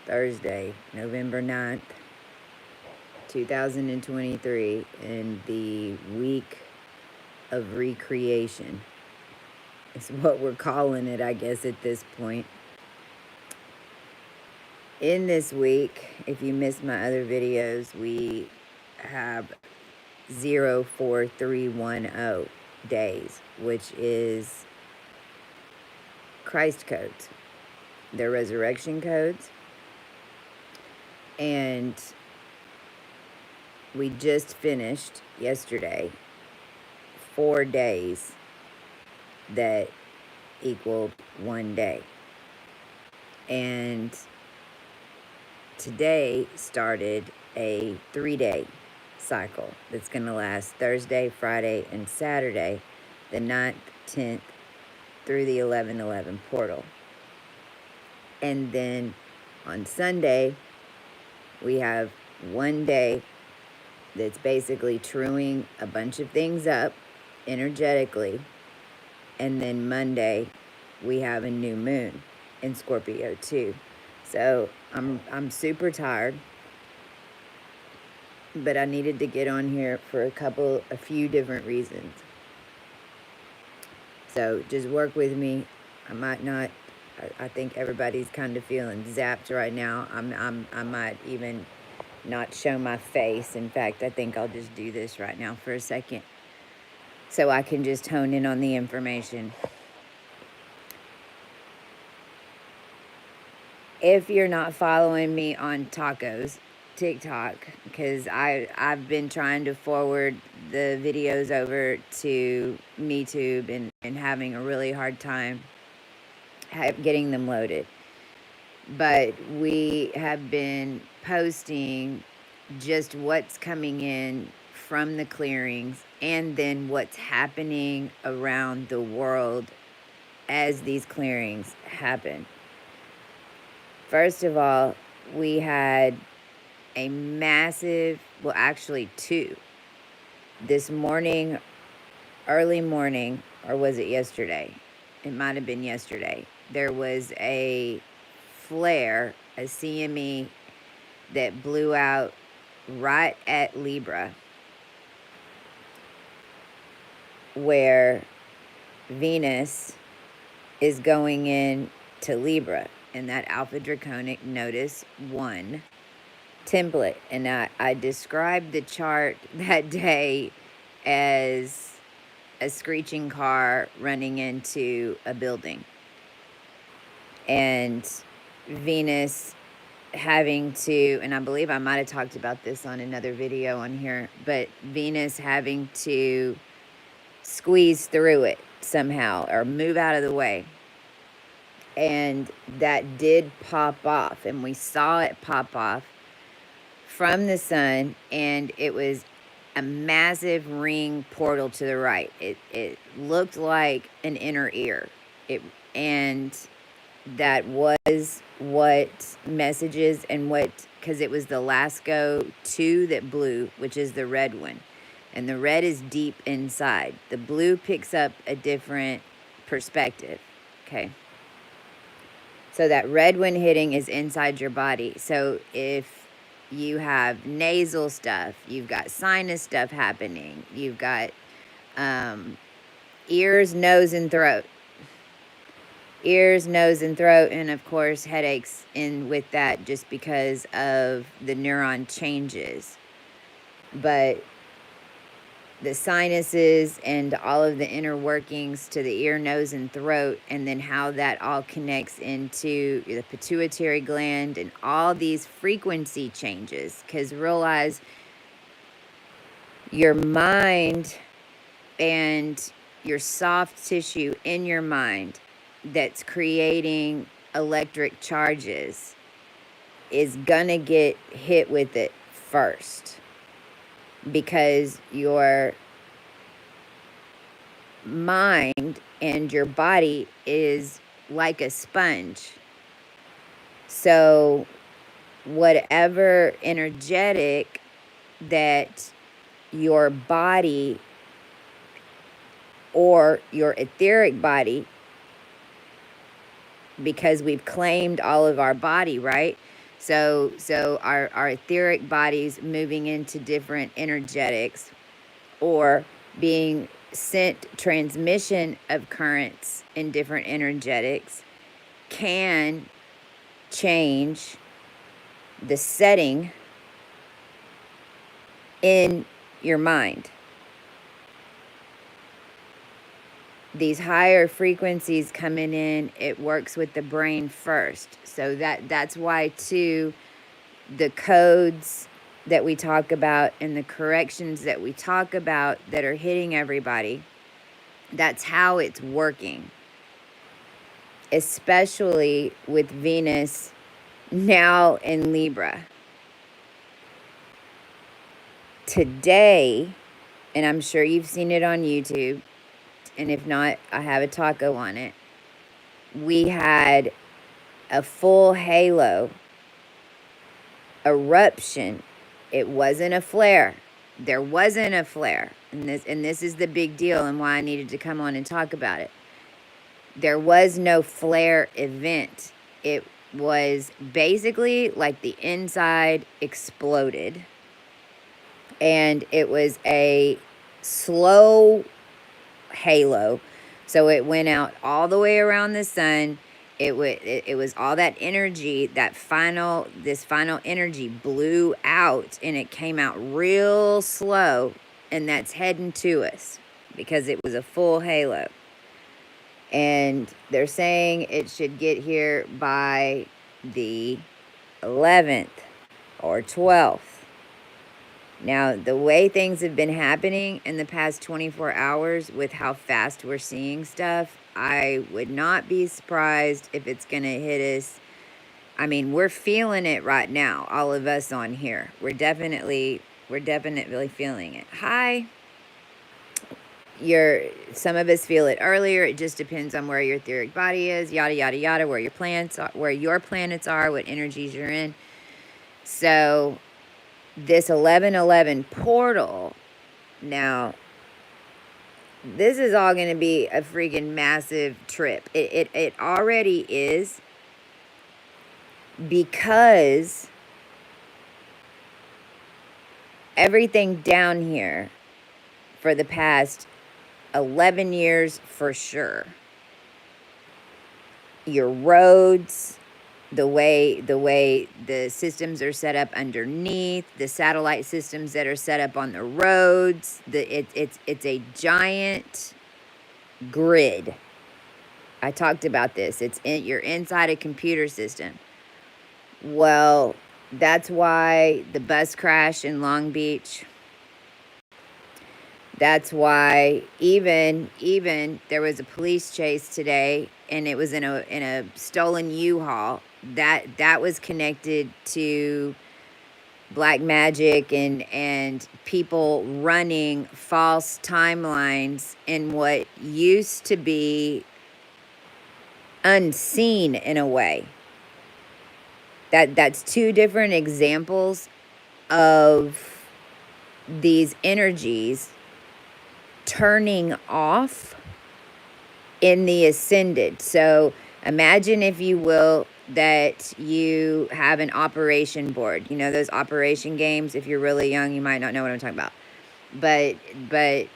Thursday, November 9th, 2023, in the week of recreation. It's what we're calling it, I guess, at this point. In this week, if you missed my other videos, we have 04310 days, which is Christ codes. They're resurrection codes. And we just finished yesterday 4 days that equaled 1 day. And today started a 3-day cycle that's going to last Thursday, Friday, and Saturday, the 9th, 10th, through the 11/11 portal. And then on Sunday, we have 1 day that's basically truing a bunch of things up energetically. And then Monday, we have a new moon in Scorpio too. So I'm super tired, but I needed to get on here for a few different reasons. So just work with me. I might not. I think everybody's kind of feeling zapped right now. I might even not show my face. In fact, I think I'll just do this right now for a second, so I can just hone in on the information. If you're not following me on TikTok, because I've been trying to forward the videos over to MeTube and having a really hard time getting them loaded. But we have been posting just what's coming in from the clearings and then what's happening around the world as these clearings happen. First of all, we had a massive, well, actually 2. This morning, early morning, or was it yesterday? It might have been yesterday. There was a flare, a CME, that blew out right at Libra, where Venus is going in to Libra in that Alpha Draconic Notice 1 template. And I described the chart that day as a screeching car running into a building, and Venus having to, and I believe I might have talked about this on another video on here, but Venus having to squeeze through it somehow or move out of the way. And that did pop off, and we saw it pop off from the sun, and it was a massive ring portal to the right. It looked like an inner ear. And that was what messages and what, because it was the Lasco 2 that blew, which is the red one. And the red is deep inside. The blue picks up a different perspective, okay? So that red one hitting is inside your body. So if you have nasal stuff, you've got sinus stuff happening, you've got ears, nose, and throat. Ears, nose, and throat, and of course headaches in with that just because of the neuron changes. But the sinuses and all of the inner workings to the ear, nose, and throat, and then how that all connects into the pituitary gland and all these frequency changes. Because realize your mind and your soft tissue in your mind that's creating electric charges is gonna get hit with it first, because your mind and your body is like a sponge. So whatever energetic that your body or your etheric body, because we've claimed all of our body, right? So our etheric bodies moving into different energetics, or being sent transmission of currents in different energetics, can change the setting in your mind. These higher frequencies coming in, it works with the brain first. So that's why too, the codes that we talk about and the corrections that we talk about that are hitting everybody, that's how it's working. Especially with Venus now in Libra. Today, and I'm sure you've seen it on YouTube, and if not, I have a taco on it. We had a full halo eruption. It wasn't a flare. There wasn't a flare. And this is the big deal and why I needed to come on and talk about it. There was no flare event. It was basically like the inside exploded. And it was a slow halo. So it went out all the way around the sun. It was all that energy, this final energy blew out, and it came out real slow, and that's heading to us because it was a full halo. And they're saying it should get here by the 11th or 12th. Now, the way things have been happening in the past 24 hours with how fast we're seeing stuff, I would not be surprised if it's going to hit us. I mean, we're feeling it right now, all of us on here. We're definitely feeling it. Hi. Some of us feel it earlier. It just depends on where your etheric body is, yada, yada, yada, where your planets are, what energies you're in. So this 1111 portal, now this is all going to be a freaking massive trip. It already is, because everything down here for the past 11 years for sure, your roads, the way the systems are set up underneath, the satellite systems that are set up on the roads, it's a giant grid. I talked about this. You're inside a computer system. Well, that's why the bus crash in Long Beach. That's why even there was a police chase today, and it was in a stolen U-Haul. That was connected to black magic and people running false timelines in what used to be unseen in a way. That's two different examples of these energies turning off in the ascended. So imagine, if you will, that you have an operation board. You know those operation games? If you're really young, you might not know what I'm talking about. But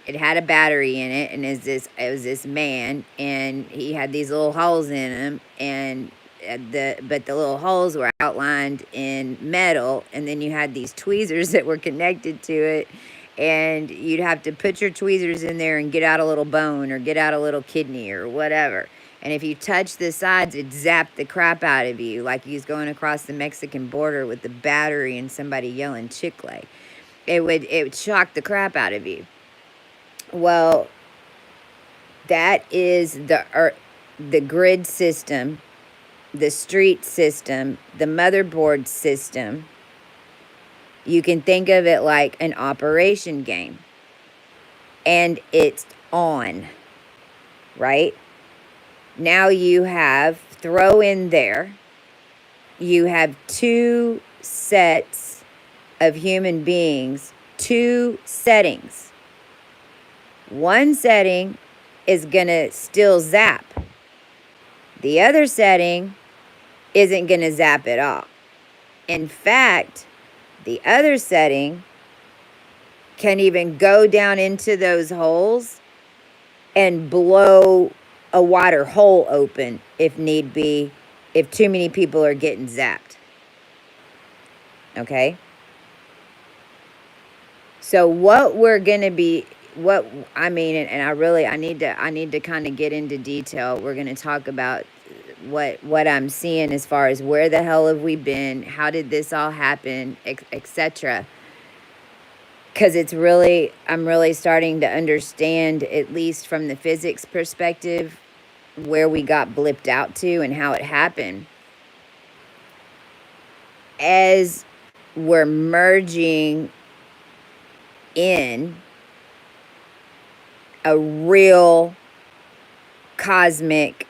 it had a battery in it, and it was this man, and he had these little holes in him, and the little holes were outlined in metal, and then you had these tweezers that were connected to it, and you'd have to put your tweezers in there and get out a little bone or get out a little kidney or whatever. And if you touch the sides, it zapped the crap out of you, like you was going across the Mexican border with the battery and somebody yelling Chicle. It would shock the crap out of you. Well, that is the grid system, the street system, the motherboard system. You can think of it like an operation game. And it's on, right? Now you have, throw in there, you have two sets of human beings, two settings. One setting is going to still zap. The other setting isn't going to zap at all. In fact, the other setting can even go down into those holes and blow a water hole open if need be, if too many people are getting zapped. Okay? So what we're going to be, what I mean, and I need to kind of get into detail. We're going to talk about what I'm seeing as far as where the hell have we been, how did this all happen, etc. Because I'm really starting to understand, at least from the physics perspective, where we got blipped out to and how it happened. As we're merging in a real cosmic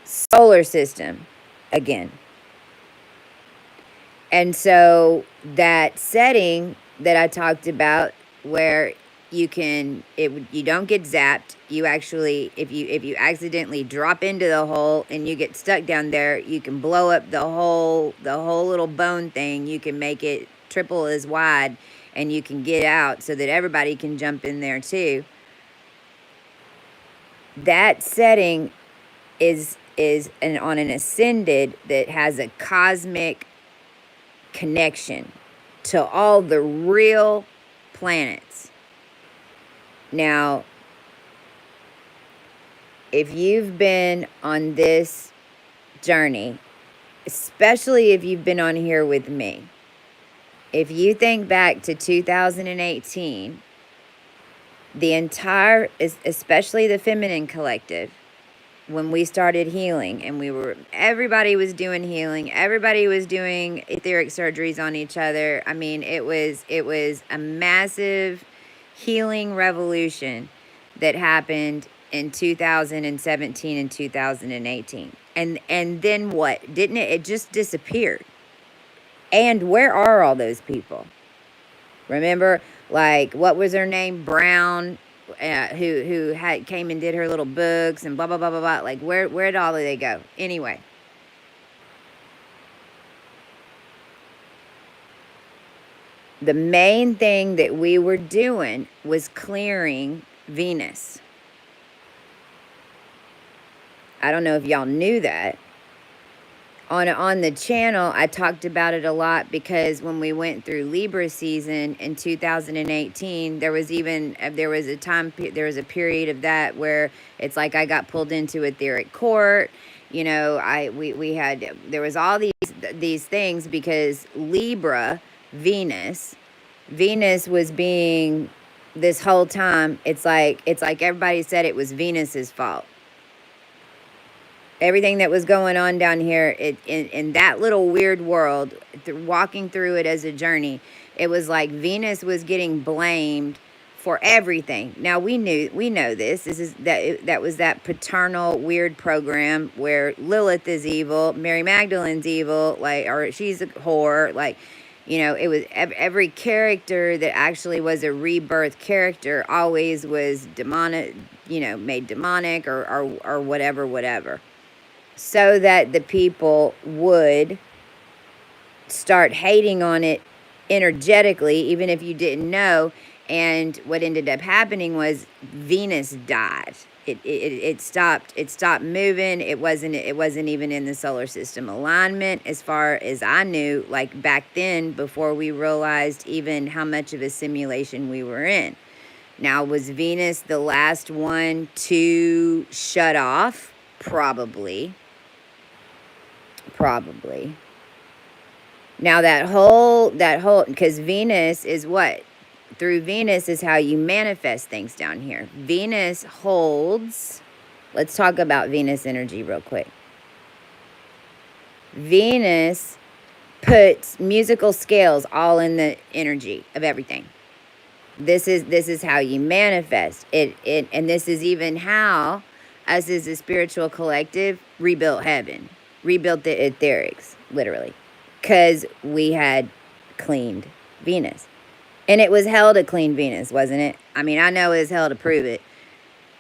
solar system again. And so that setting that I talked about, where you don't get zapped, you actually, if you accidentally drop into the hole and you get stuck down there, you can blow up the whole little bone thing. You can make it triple as wide and you can get out so that everybody can jump in there too. That setting is on an ascended that has a cosmic connection to all the real planets. Now, if you've been on this journey, especially if you've been on here with me, if you think back to 2018, the entire, especially the feminine collective, when we started healing and everybody was doing healing, everybody was doing etheric surgeries on each other. I mean, it was a massive healing revolution that happened in 2017 and 2018. And then what? Didn't it? It just disappeared. And where are all those people? Remember, like, what was her name? Brown, who came and did her little books and blah blah blah blah blah. Like, where did all of they go? Anyway, the main thing that we were doing was clearing Venus. I don't know if y'all knew that. On the channel, I talked about it a lot because when we went through Libra season in 2018, there was a period of that where it's like I got pulled into etheric court. You know, there was all these things because Libra, Venus was being, this whole time, it's like everybody said it was Venus's fault. Everything that was going on down here in that little weird world, walking through it as a journey, it was like Venus was getting blamed for everything. Now we know this. That was that paternal weird program where Lilith is evil, Mary Magdalene's evil, or she's a whore, you know, it was every character that actually was a rebirth character always was demonic, you know, made demonic or whatever. So that the people would start hating on it energetically, even if you didn't know. And what ended up happening was Venus died. It stopped moving. It wasn't even in the solar system alignment as far as I knew, like back then, before we realized even how much of a simulation we were in. Now, was Venus the last one to shut off? Probably. Now that whole, because Venus is what? Through Venus is how you manifest things down here. Venus holds, let's talk about Venus energy real quick. Venus puts musical scales all in the energy of everything. This is how you manifest it, and this is even how us as a spiritual collective rebuilt heaven. Rebuilt the etherics, literally, because we had cleaned Venus. And it was hell to clean Venus, wasn't it? I mean, I know it was hell to prove it.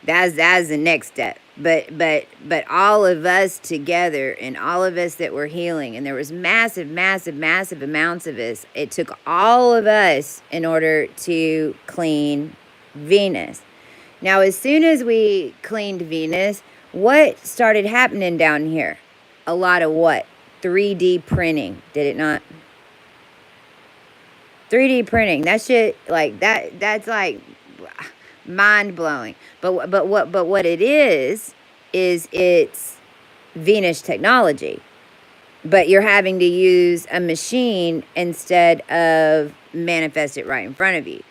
That's the next step. But all of us together, and all of us that were healing, and there was massive, massive, massive amounts of us. It took all of us in order to clean Venus. Now, as soon as we cleaned Venus, what started happening down here? A lot of what? 3D printing, did it not? 3D printing. That shit, like that's like mind blowing. But what it is it's Venus technology. But you're having to use a machine instead of manifest it right in front of you.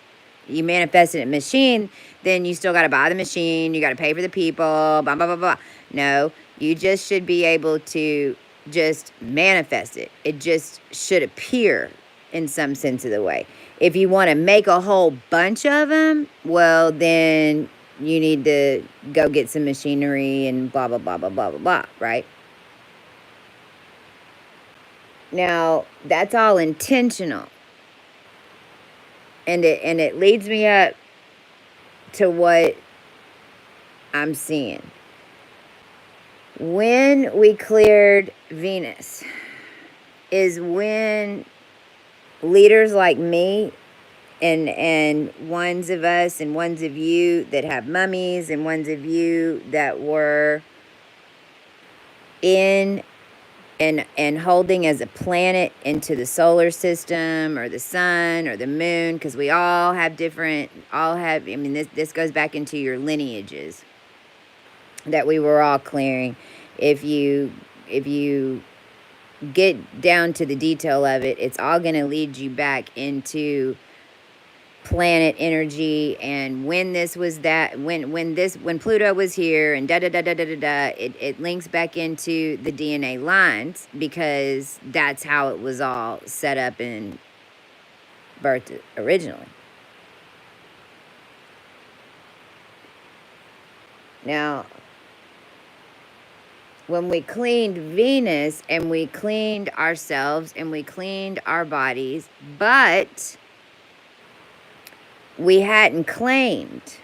You manifest it in a machine, then you still got to buy the machine, you got to pay for the people, blah, blah, blah, blah. No, you just should be able to just manifest it. It just should appear in some sense of the way. If you want to make a whole bunch of them, well, then you need to go get some machinery and blah, blah, blah, blah, blah, blah, blah, right? Now, that's all intentional. And it leads me up to what I'm seeing. When we cleared Venus is when leaders like me and ones of us and ones of you that have mummies and ones of you that were in and holding as a planet into the solar system or the sun or the moon, because we all have different, I mean, this goes back into your lineages that we were all clearing. If you get down to the detail of it, it's all going to lead you back into planet energy, and when this was that, when Pluto was here, and it links back into the DNA lines, because that's how it was all set up and birthed originally. Now, when we cleaned Venus and we cleaned ourselves and we cleaned our bodies, but we hadn't claimed,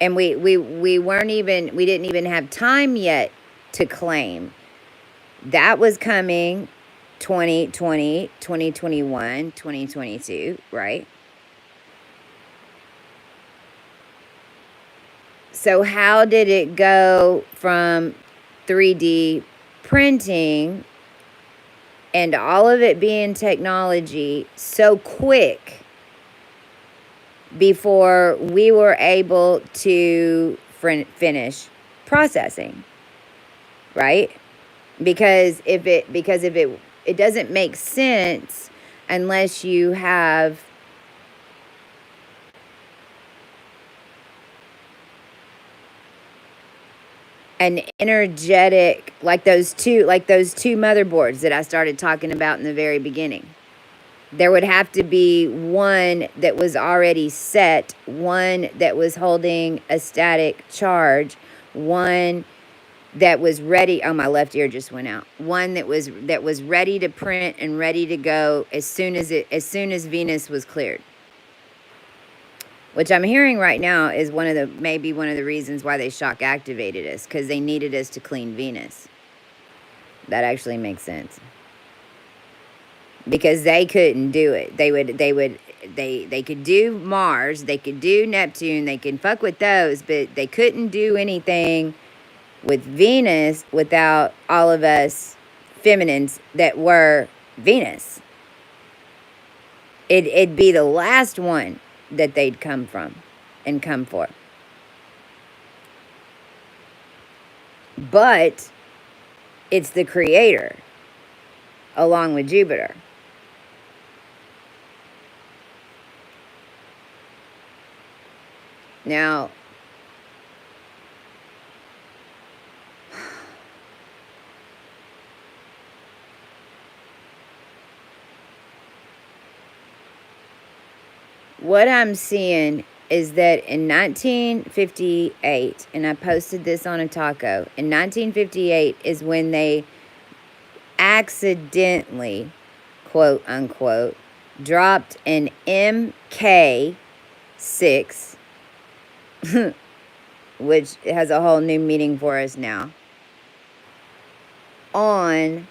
and we didn't even have time yet to claim. That was coming 2020, 2021, 2022, right? So how did it go from 3D printing and all of it being technology so quick before we were able to finish processing, right? Because if it doesn't make sense unless you have an energetic, like those two motherboards that I started talking about in the very beginning. There would have to be one that was already set, one that was holding a static charge, one that was ready. Oh, my left ear just went out. One that was ready to print and ready to go as soon as Venus was cleared. Which I'm hearing right now is maybe one of the reasons why they shock activated us, because they needed us to clean Venus. That actually makes sense. Because they couldn't do it. They could do Mars, they could do Neptune, they can fuck with those, but they couldn't do anything with Venus without all of us feminines that were Venus. It'd be the last one that they'd come from and come for. But it's the creator along with Jupiter. Now, what I'm seeing is that in 1958, and I posted this on a taco, in 1958 is when they accidentally, quote unquote, dropped an MK6 which has a whole new meaning for us now, on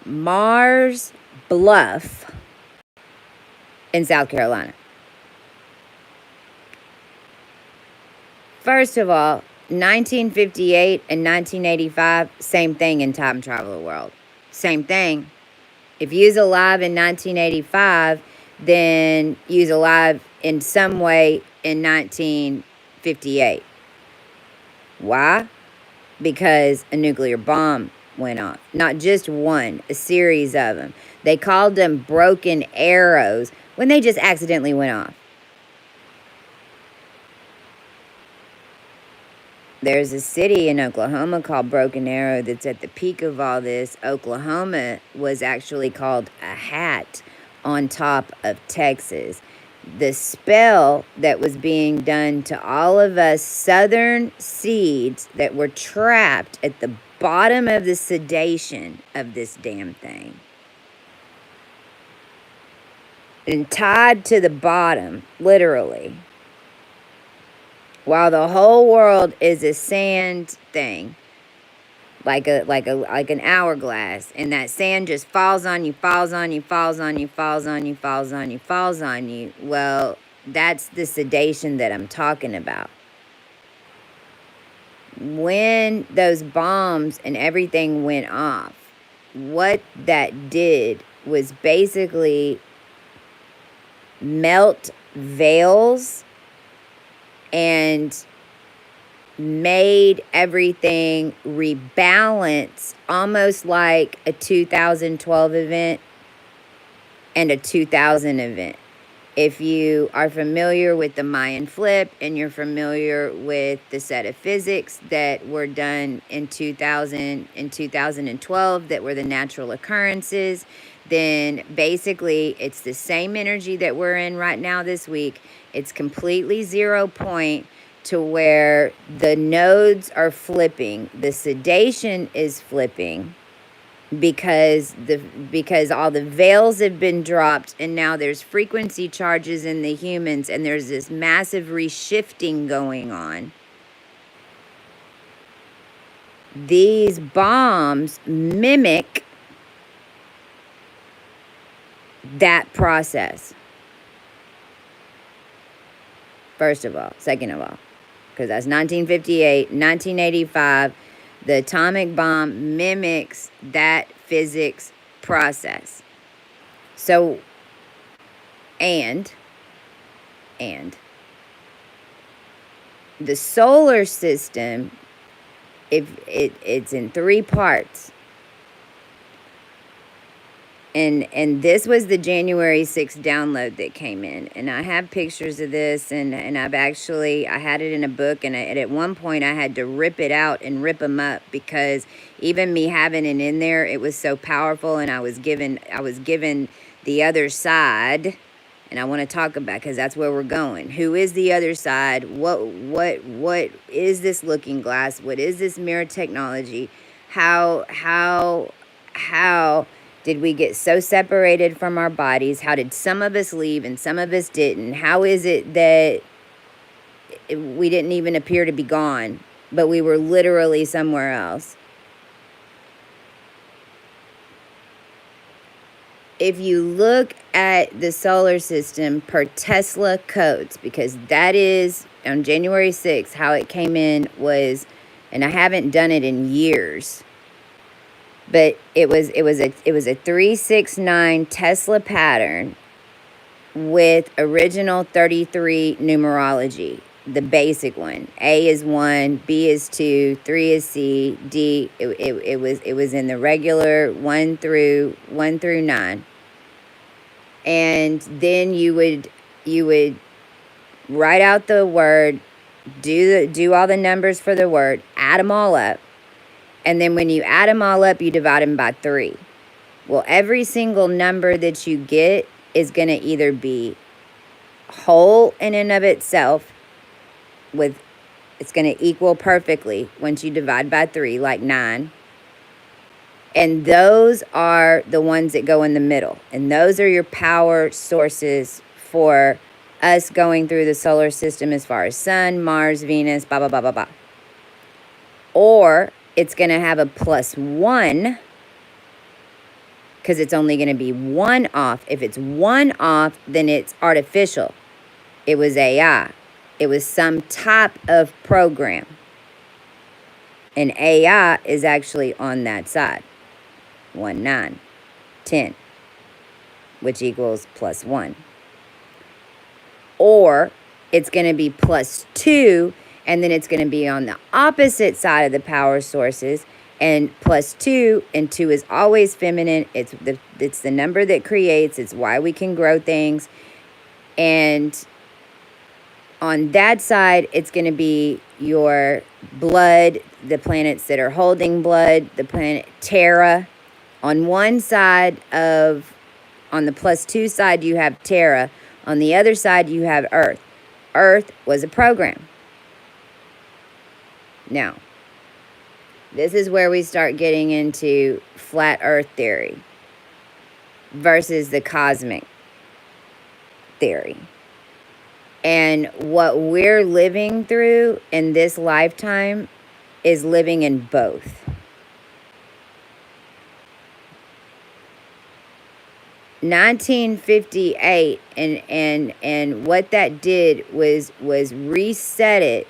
Mars Bluff in South Carolina. First of all, 1958 and 1985, same thing in time travel world. Same thing. If you's alive in 1985, then you's alive in some way in 1958. Why? Because a nuclear bomb went off. Not just one, a series of them. They called them broken arrows when they just accidentally went off. There's a city in Oklahoma called Broken Arrow that's at the peak of all this. Oklahoma was actually called a hat on top of Texas. The spell that was being done to all of us southern seeds that were trapped at the bottom of the sedation of this damn thing. And tied to the bottom, literally. While the whole world is a sand thing, like an hourglass, and that sand just falls on you, falls on you, falls on you, falls on you, falls on you, falls on you. Well, that's the sedation that I'm talking about. When those bombs and everything went off, what that did was basically melt veils and made everything rebalance, almost like a 2012 event and a 2000 event. If you are familiar with the Mayan flip and you're familiar with the set of physics that were done in 2000 and 2012 that were the natural occurrences, then basically it's the same energy that we're in right now this week. It's completely 0 point to where the nodes are flipping. The sedation is flipping because all the veils have been dropped, and now there's frequency charges in the humans, and there's this massive reshifting going on. These bombs mimic that process. First of all. Second of all, because that's 1958, 1985. The atomic bomb mimics that physics process. So, and the solar system, if it's in 3 parts. And this was the January 6th download that came in. And I have pictures of this, and I had it in a book, and at one point I had to rip it out and rip them up, because even me having it in there, it was so powerful, and I was given the other side, and I want to talk about, because that's where we're going. Who is the other side? What is this looking glass? What is this mirror technology? How did we get so separated from our bodies? How did some of us leave and some of us didn't? How is it that we didn't even appear to be gone, but we were literally somewhere else? If you look at the solar system per Tesla codes, because that is on January 6th, how it came in was, and I haven't done it in years, but it was a 369 Tesla pattern with original 33 numerology, the basic one. A is 1, B is 2, 3 is C, D. It was in the regular 1 through 9, and then you would write out the word, do all the numbers for the word, add them all up. And then when you add them all up, you divide them by 3. Well, every single number that you get is going to either be whole in and of itself, it's going to equal perfectly once you divide by 3, like 9. And those are the ones that go in the middle. And those are your power sources for us going through the solar system as far as Sun, Mars, Venus, blah, blah, blah, blah, blah. or it's going to have a +1 because it's only going to be 1 off. If it's 1 off, then it's artificial. It was AI. It was some type of program. And AI is actually on that side. 1, 9, 10, which equals +1. Or it's going to be +2, and then it's going to be on the opposite side of the power sources. And +2, and 2 is always feminine. It's the number that creates. It's why we can grow things. And on that side, it's going to be your blood, the planets that are holding blood, the planet Terra. On one side on the +2 side, you have Terra. On the other side, you have Earth. Earth was a program. Now, this is where we start getting into flat Earth theory versus the cosmic theory. And what we're living through in this lifetime is living in both. (1958) and what that did was reset it,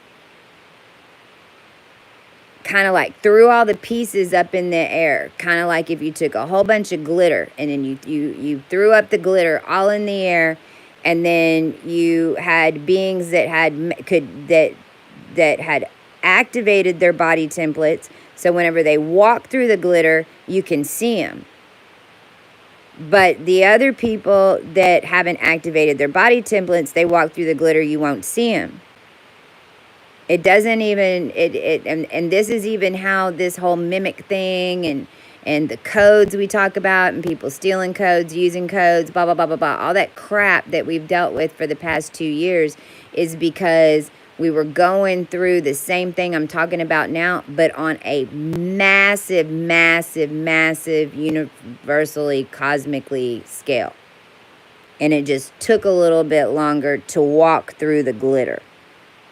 kind of like threw all the pieces up in the air, kind of like if you took a whole bunch of glitter and then you threw up the glitter all in the air, and then you had beings that had activated their body templates, so whenever they walk through the glitter, you can see them. But the other people that haven't activated their body templates, they walk through the glitter, you won't see them. It doesn't even, and this is even how this whole mimic thing and the codes we talk about, and people stealing codes, using codes, blah, blah, blah, blah, blah, all that crap that we've dealt with for the past 2 years is because we were going through the same thing I'm talking about now, but on a massive, massive, massive, universally, cosmically scale. And it just took a little bit longer to walk through the glitter.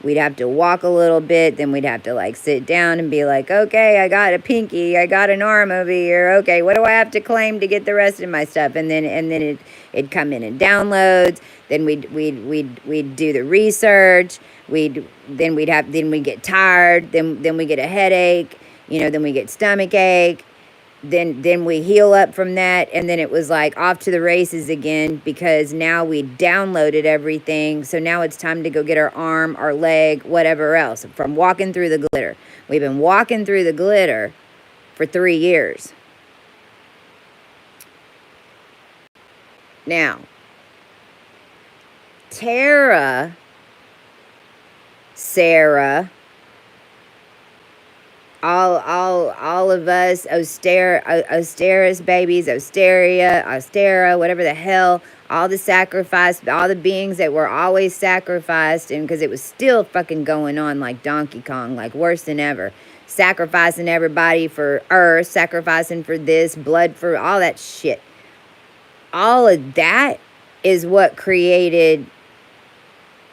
We'd have to walk a little bit, then we'd have to like sit down and be like, okay, I got a pinky, I got an arm over here. Okay, what do I have to claim to get the rest of my stuff? And then it'd come in and downloads. Then we'd do the research. Then we'd get tired. Then we get a headache. Then we get stomach ache. Then we heal up from that, and then it was like off to the races again, because now we downloaded everything. So now it's time to go get our arm, our leg, whatever else, from walking through the glitter. We've been walking through the glitter for 3 years. Now, Tara, Sarah, all of us, Osteris babies, Ostera, whatever the hell, all the sacrifice, all the beings that were always sacrificed, and because it was still fucking going on like Donkey Kong, like worse than ever, sacrificing everybody for Earth, sacrificing for this, blood for all that shit. All of that is what created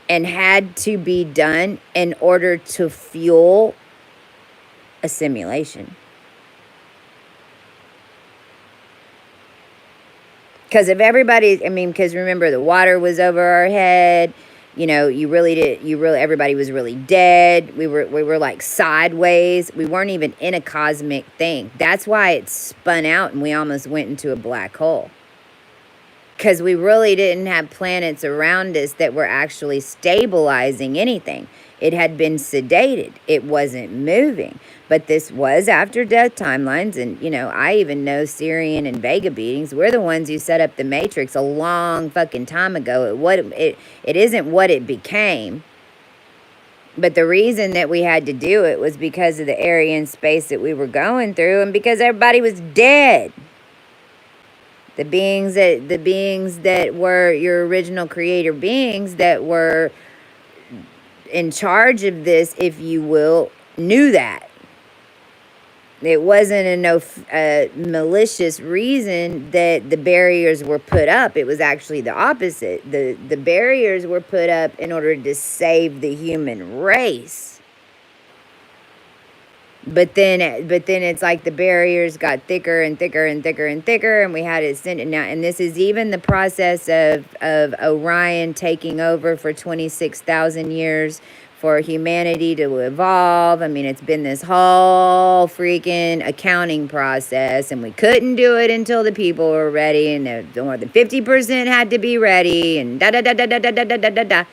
and had to be done in order to fuel a simulation. Because if everybody, because remember, the water was over our head, everybody was really dead. We were like sideways. We weren't even in a cosmic thing. That's why it spun out and we almost went into a black hole. Because we really didn't have planets around us that were actually stabilizing anything. It had been sedated. It wasn't moving. But this was after death timelines. And, I even know Sirian and Vega beatings. We're the ones who set up the Matrix a long fucking time ago. It isn't what it became. But the reason that we had to do it was because of the area and space that we were going through, and because everybody was dead. The beings that were your original creator beings that were in charge of this, if you will, knew that. It wasn't a malicious reason that the barriers were put up. It was actually the opposite. The barriers were put up in order to save the human race. But then it's like the barriers got thicker and thicker and thicker and thicker, and we had it sent it now. And this is even the process of Orion taking over for 26,000 years for humanity to evolve. I mean, it's been this whole freaking accounting process, and we couldn't do it until the people were ready, and more than 50% had to be ready, and da da da da da da da da da da.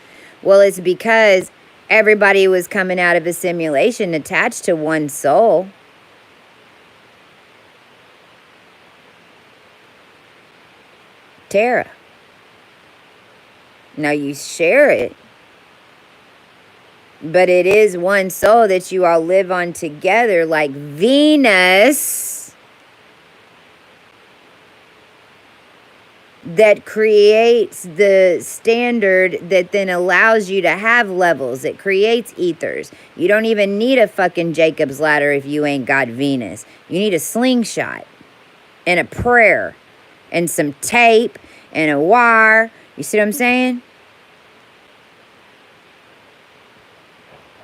Well, it's because everybody was coming out of a simulation attached to one soul. Terra. Now you share it, but it is one soul that you all live on together, like Venus, that creates the standard that then allows you to have levels. It creates ethers. You don't even need a fucking Jacob's ladder if you ain't got Venus. You need a slingshot and a prayer and some tape and a wire. You see what I'm saying?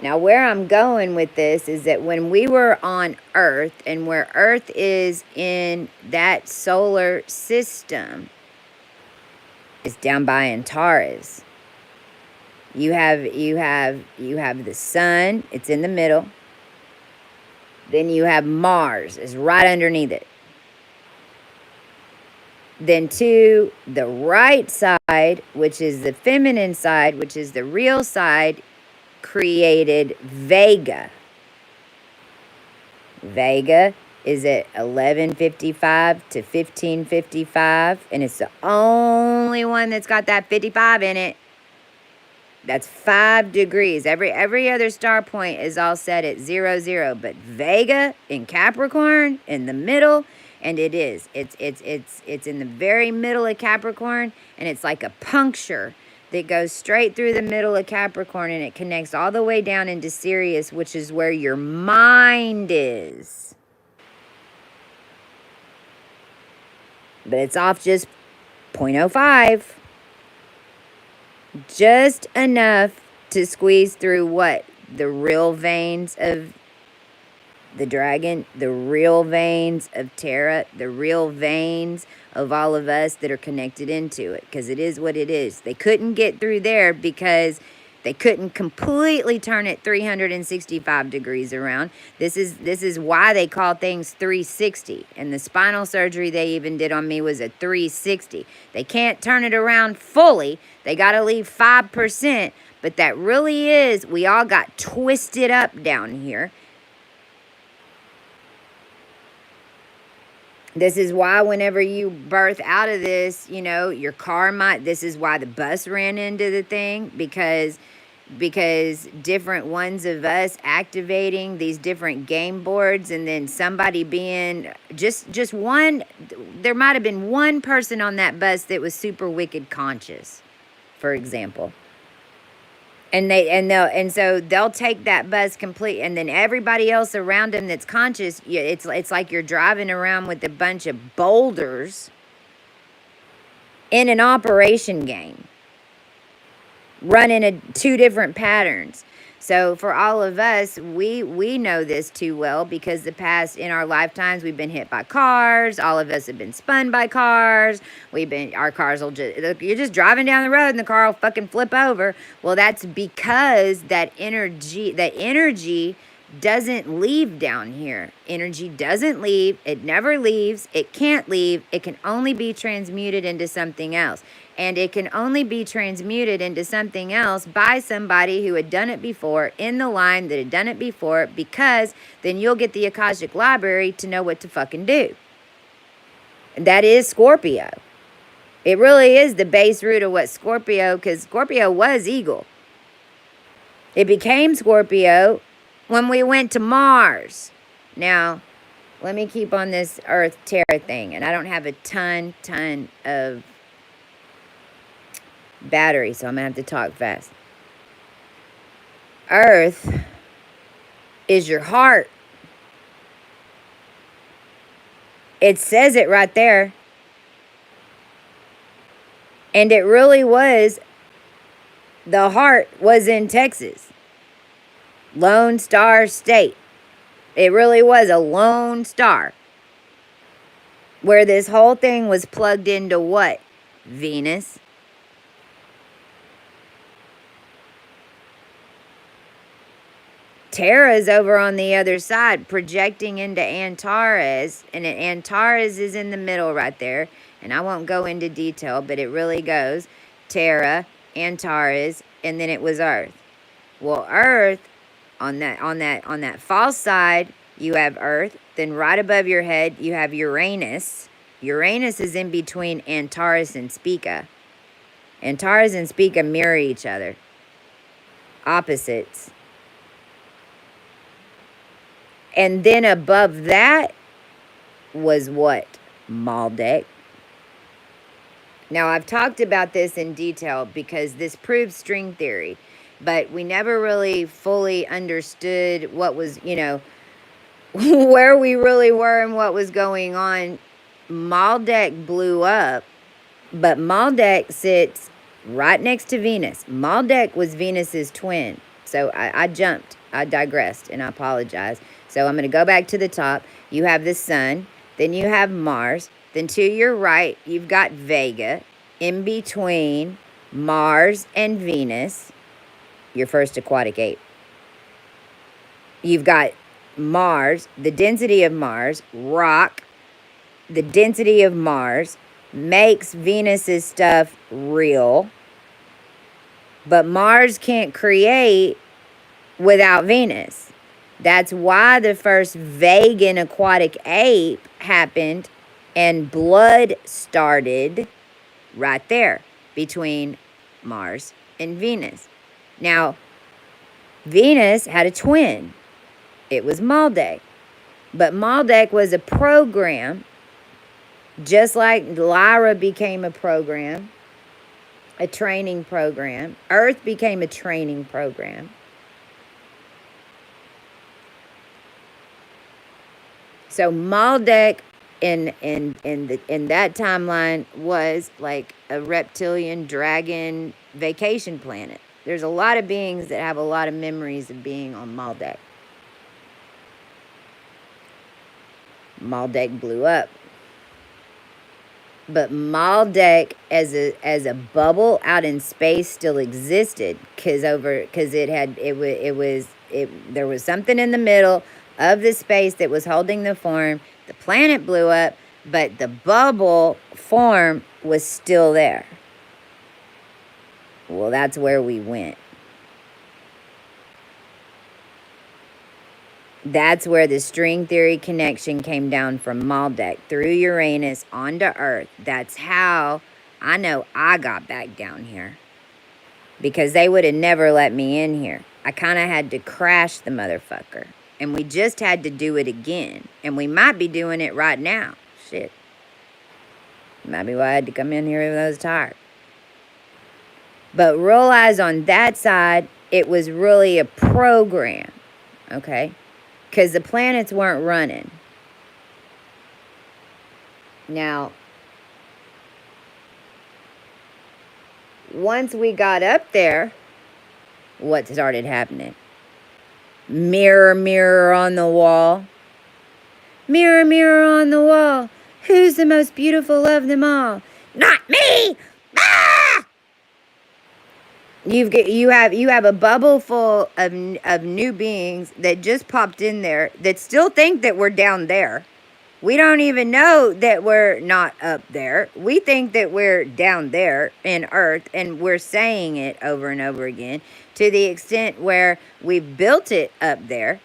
Now, where I'm going with this is that when we were on Earth, and where Earth is in that solar system, is down by Antares. You have the sun, it's in the middle. Then you have Mars, is right underneath it. Then to the right side, which is the feminine side, which is the real side, created Vega. Vega is at 11:55 to 15:55, and it's the only one that's got that 55 in it. That's 5 degrees. Every other star point is all set at 00, but Vega in Capricorn in the middle, and it's in the very middle of Capricorn, and it's like a puncture that goes straight through the middle of Capricorn, and it connects all the way down into Sirius, which is where your mind is. But it's off just 0.05. Just enough to squeeze through what? The real veins of the dragon, the real veins of Terra, the real veins of all of us that are connected into it, because it is what it is. They couldn't get through there because they couldn't completely turn it 365 degrees around. This is why they call things 360. And the spinal surgery they even did on me was a 360. They can't turn it around fully. They got to leave 5%. But that really is, we all got twisted up down here. This is why whenever you birth out of this, you know, your car might, this is why the bus ran into the thing, because different ones of us activating these different game boards, and then somebody being just one, there might have been one person on that bus that was super wicked conscious, for example. And so they'll take that bus complete, and then everybody else around them that's conscious, it's like you're driving around with a bunch of boulders in an operation game, running two different patterns. So for all of us, we know this too well, because in our lifetimes, we've been hit by cars. All of us have been spun by cars. Our cars will you're just driving down the road and the car will fucking flip over. Well, that's because that energy doesn't leave down here. Energy doesn't leave. It never leaves. It can't leave. It can only be transmuted into something else. And it can only be transmuted into something else by somebody who had done it before, in the line that had done it before, because then you'll get the Akashic Library to know what to fucking do. That is Scorpio. It really is the base root of what Scorpio, because Scorpio was Eagle. It became Scorpio when we went to Mars. Now, let me keep on this Earth Terra thing, and I don't have a ton of battery, so I'm gonna have to talk fast. Earth is your heart. It says it right there. And it really was, the heart was in Texas. Lone Star State. It really was a lone star. Where this whole thing was plugged into what? Venus. Terra's over on the other side, projecting into Antares, and Antares is in the middle right there. And I won't go into detail, but it really goes Terra, Antares, and then it was Earth. Well, Earth on that false side, you have Earth. Then right above your head, you have Uranus. Uranus is in between Antares and Spica. Antares and Spica mirror each other, opposites. And then above that was what? Maldek. Now, I've talked about this in detail because this proves string theory, but we never really fully understood what was, where we really were and what was going on. Maldek blew up, but Maldek sits right next to Venus. Maldek was Venus's twin. So I jumped. I digressed, and I apologize. So I'm going to go back to the top. You have the sun. Then you have Mars. Then to your right, you've got Vega. In between Mars and Venus, your first aquatic ape. You've got Mars, the density of Mars, rock. The density of Mars makes Venus's stuff real. But Mars can't create without Venus. That's why the first vegan aquatic ape happened and blood started right there between Mars and Venus. Now, Venus had a twin. It was Maldek. But Maldek was a program, just like Lyra became a program, a training program. Earth became a training program. So Maldek in that timeline was like a reptilian dragon vacation planet. There's a lot of beings that have a lot of memories of being on Maldek. Maldek blew up. But Maldek as a bubble out in space still existed because there was something in the middle of the space that was holding the form. The planet blew up, but the bubble form was still there. Well, that's where we went. That's where the string theory connection came down from Maldek through Uranus onto Earth. That's how I know I got back down here. Because they would have never let me in here. I kind of had to crash the motherfucker. And we just had to do it again. And we might be doing it right now. Shit. Might be why I had to come in here if I was tired. But realize on that side, it was really a program. Okay? Because the planets weren't running. Now, once we got up there, what started happening? Mirror, mirror on the wall. Mirror, mirror on the wall. Who's the most beautiful of them all? Not me! Ah! You have a bubble full of new beings that just popped in there that still think that we're down there. We don't even know that we're not up there. We think that we're down there in Earth, and we're saying it over and over again to the extent where we've built it up there.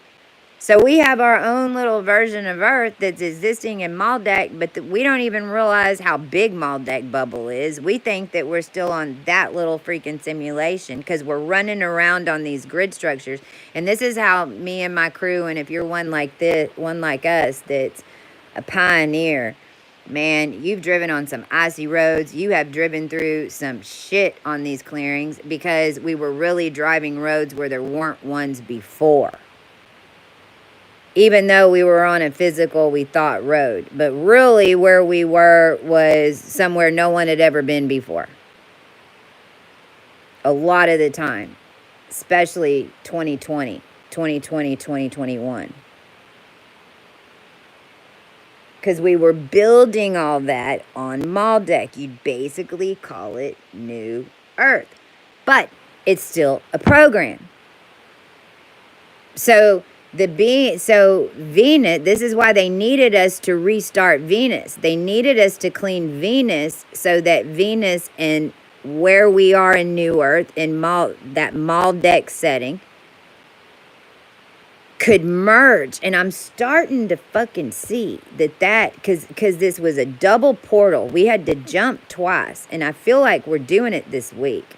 So we have our own little version of Earth that's existing in Maldek, but we don't even realize how big Maldek bubble is. We think that we're still on that little freaking simulation because we're running around on these grid structures. And this is how me and my crew, and if you're one like us that's a pioneer, man, you've driven on some icy roads. You have driven through some shit on these clearings because we were really driving roads where there weren't ones before. Even though we were on a physical, we thought, road. But really where we were was somewhere no one had ever been before. A lot of the time. Especially 2020, 2021. because we were building all that on Maldek. You'd basically call it New Earth, but it's still a program. So Venus, this is why they needed us to restart Venus. They needed us to clean Venus so that Venus and where we are in New Earth, in that Maldek setting, could merge. And I'm starting to fucking see that because this was a double portal. We had to jump twice, and I feel like we're doing it this week.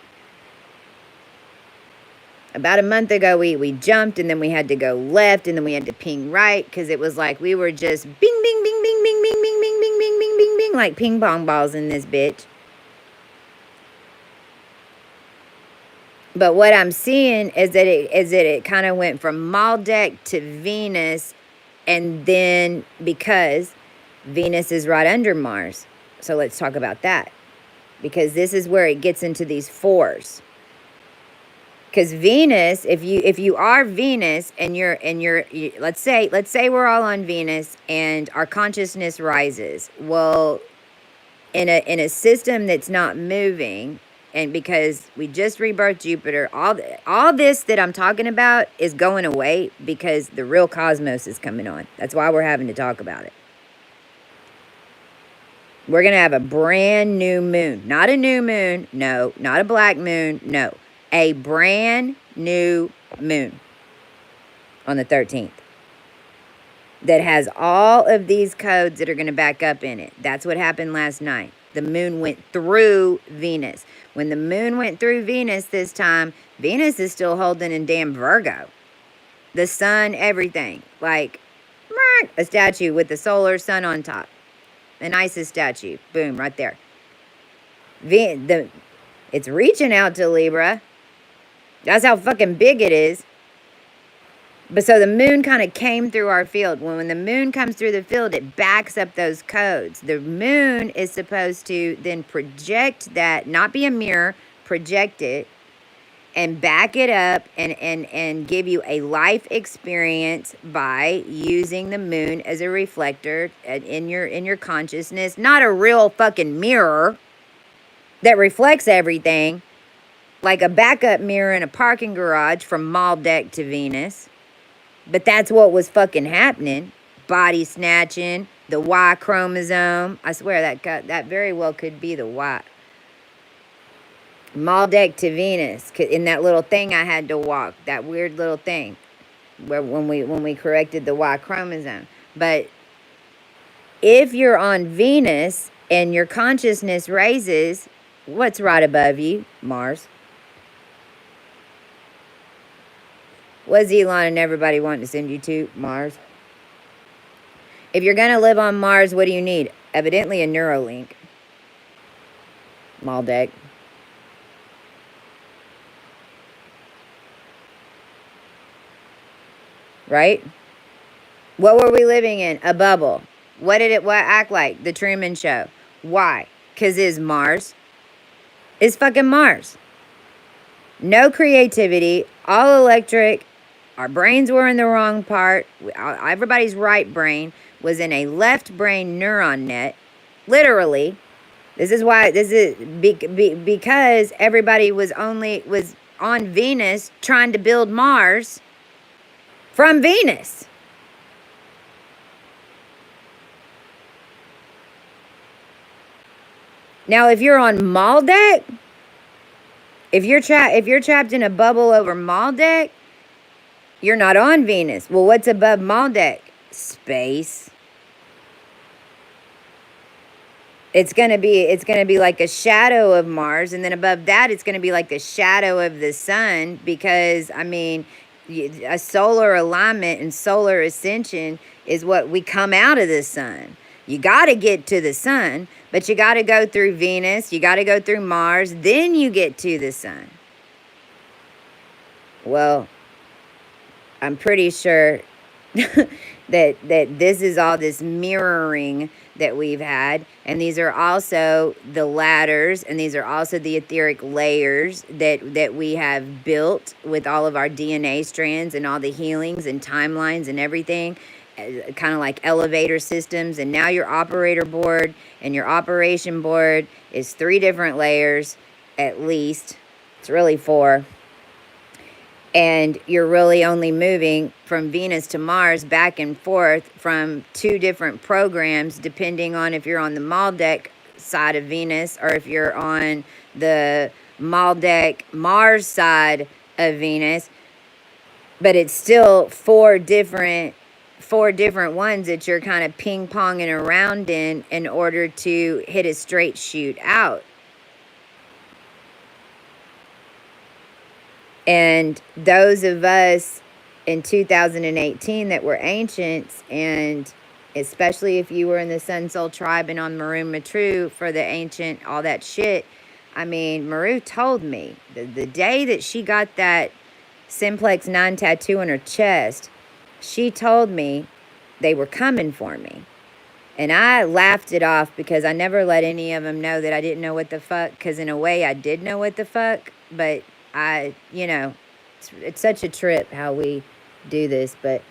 About a month ago, we jumped, and then we had to go left, and then we had to ping right, because it was like we were just bing, bing, bing, bing, bing, bing, bing, bing, bing, bing, bing, bing, bing, like ping pong balls in this bitch. But what I'm seeing is that it kind of went from Maldek to Venus, and then because Venus is right under Mars. So let's talk about that, because this is where it gets into these fours. Because Venus, if you are Venus and let's say we're all on Venus and our consciousness rises. Well, in a system that's not moving, and because we just rebirthed Jupiter, all this that I'm talking about is going away because the real cosmos is coming on. That's why we're having to talk about it. We're going to have a brand new moon. Not a new moon. No, not a black moon. No. A brand new moon on the 13th that has all of these codes that are going to back up in it. That's what happened last night. The moon went through Venus. When the moon went through Venus this time, Venus is still holding in damn Virgo. The sun, everything. Like a statue with the solar sun on top. The nicest statue. Boom, right there. It's reaching out to Libra. That's how fucking big it is. But so the moon kind of came through our field. When the moon comes through the field, it backs up those codes. The moon is supposed to then project that, not be a mirror, project it, and back it up and give you a life experience by using the moon as a reflector in your consciousness. Not a real fucking mirror that reflects everything. Like a backup mirror in a parking garage from Maldek to Venus. But that's what was fucking happening. Body snatching, the Y chromosome. I swear that very well could be the Y. Maldek to Venus. In that little thing I had to walk. That weird little thing. Where when we corrected the Y chromosome. But if you're on Venus and your consciousness raises, what's right above you? Mars. What's Elon and everybody wanting to send you to? Mars. If you're going to live on Mars, what do you need? Evidently a Neuralink. Maldek. Right? What were we living in? A bubble. What act like? The Truman Show. Why? Because it's Mars. It's fucking Mars. No creativity. All electric. Our brains were in the wrong part. Everybody's right brain was in a left brain neuron net. Literally. This is because everybody was on Venus trying to build Mars from Venus. Now, if you're on Maldek, if you're trapped in a bubble over Maldek, you're not on Venus. Well, what's above Maldek? Space. It's gonna be like a shadow of Mars, and then above that, it's gonna be like the shadow of the sun. Because I mean, a solar alignment and solar ascension is what we come out of the sun. You got to get to the sun, but you got to go through Venus. You got to go through Mars. Then you get to the sun. Well, I'm pretty sure that this is all this mirroring that we've had. And these are also the ladders, and these are also the etheric layers that we have built with all of our DNA strands and all the healings and timelines and everything. kind of like elevator systems. And now your operator board and your operation board is 3 different layers at least. It's really 4. And you're really only moving from Venus to Mars back and forth from 2 different programs, depending on if you're on the Maldek side of Venus or if you're on the Maldek Mars side of Venus. But it's still 4 different ones that you're kind of ping-ponging around in order to hit a straight shoot out. And those of us in 2018 that were ancients, and especially if you were in the Sun Soul tribe and on Maru Matru for the ancient, all that shit. I mean, Maru told me the day that she got that Simplex 9 tattoo on her chest, she told me they were coming for me. And I laughed it off because I never let any of them know that I didn't know what the fuck, because in a way I did know what the fuck, but it's such a trip how we do this, but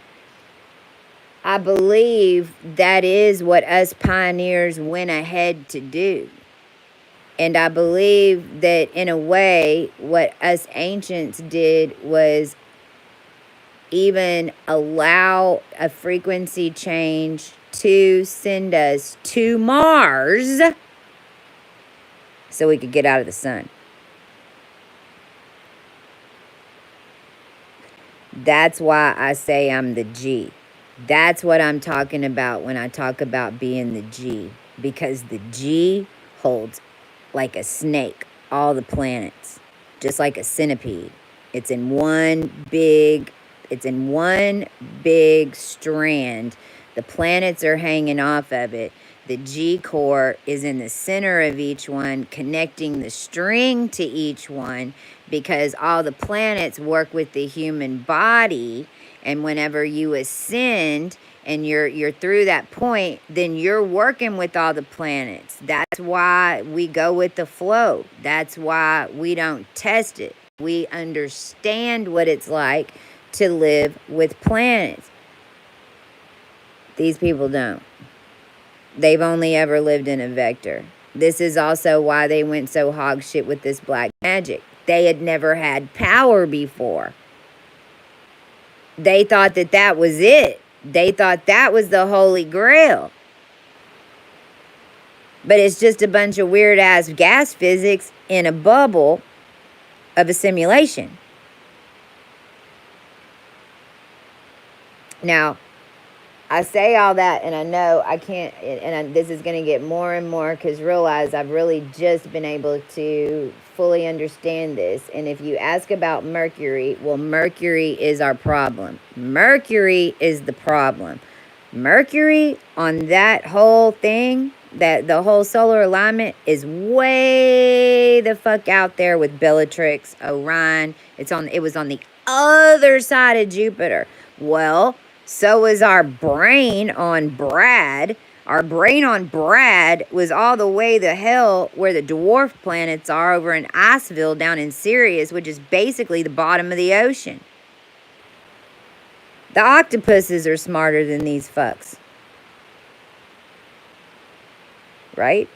I believe that is what us pioneers went ahead to do. And I believe that in a way, what us ancients did was even allow a frequency change to send us to Mars so we could get out of the sun. That's why I say I'm the G. That's what I'm talking about when I talk about being the G. Because the G holds, like a snake, all the planets. Just like a centipede. It's in one big strand. The planets are hanging off of it. The G core is in the center of each one, connecting the string to each one, because all the planets work with the human body. And whenever you ascend and you're through that point, then you're working with all the planets. That's why we go with the flow. That's why we don't test it. We understand what it's like to live with planets. These people don't. They've only ever lived in a vector. This is also why they went so hog shit with this black magic. They had never had power before. They thought that that was it. They thought that was the holy grail. But it's just a bunch of weird-ass gas physics in a bubble of a simulation. Now, I say all that, and I know I can't, this is going to get more and more, because realize I've really just been able to fully understand this. And if you ask about Mercury, well, Mercury is our problem. Mercury is the problem. Mercury on that whole thing, that the whole solar alignment is way the fuck out there with Bellatrix, Orion. It was on the other side of Jupiter. Well, so was our brain on Brad. Our brain on Brad was all the way the hell where the dwarf planets are over in Iceville down in Sirius, which is basically the bottom of the ocean. The octopuses are smarter than these fucks. Right?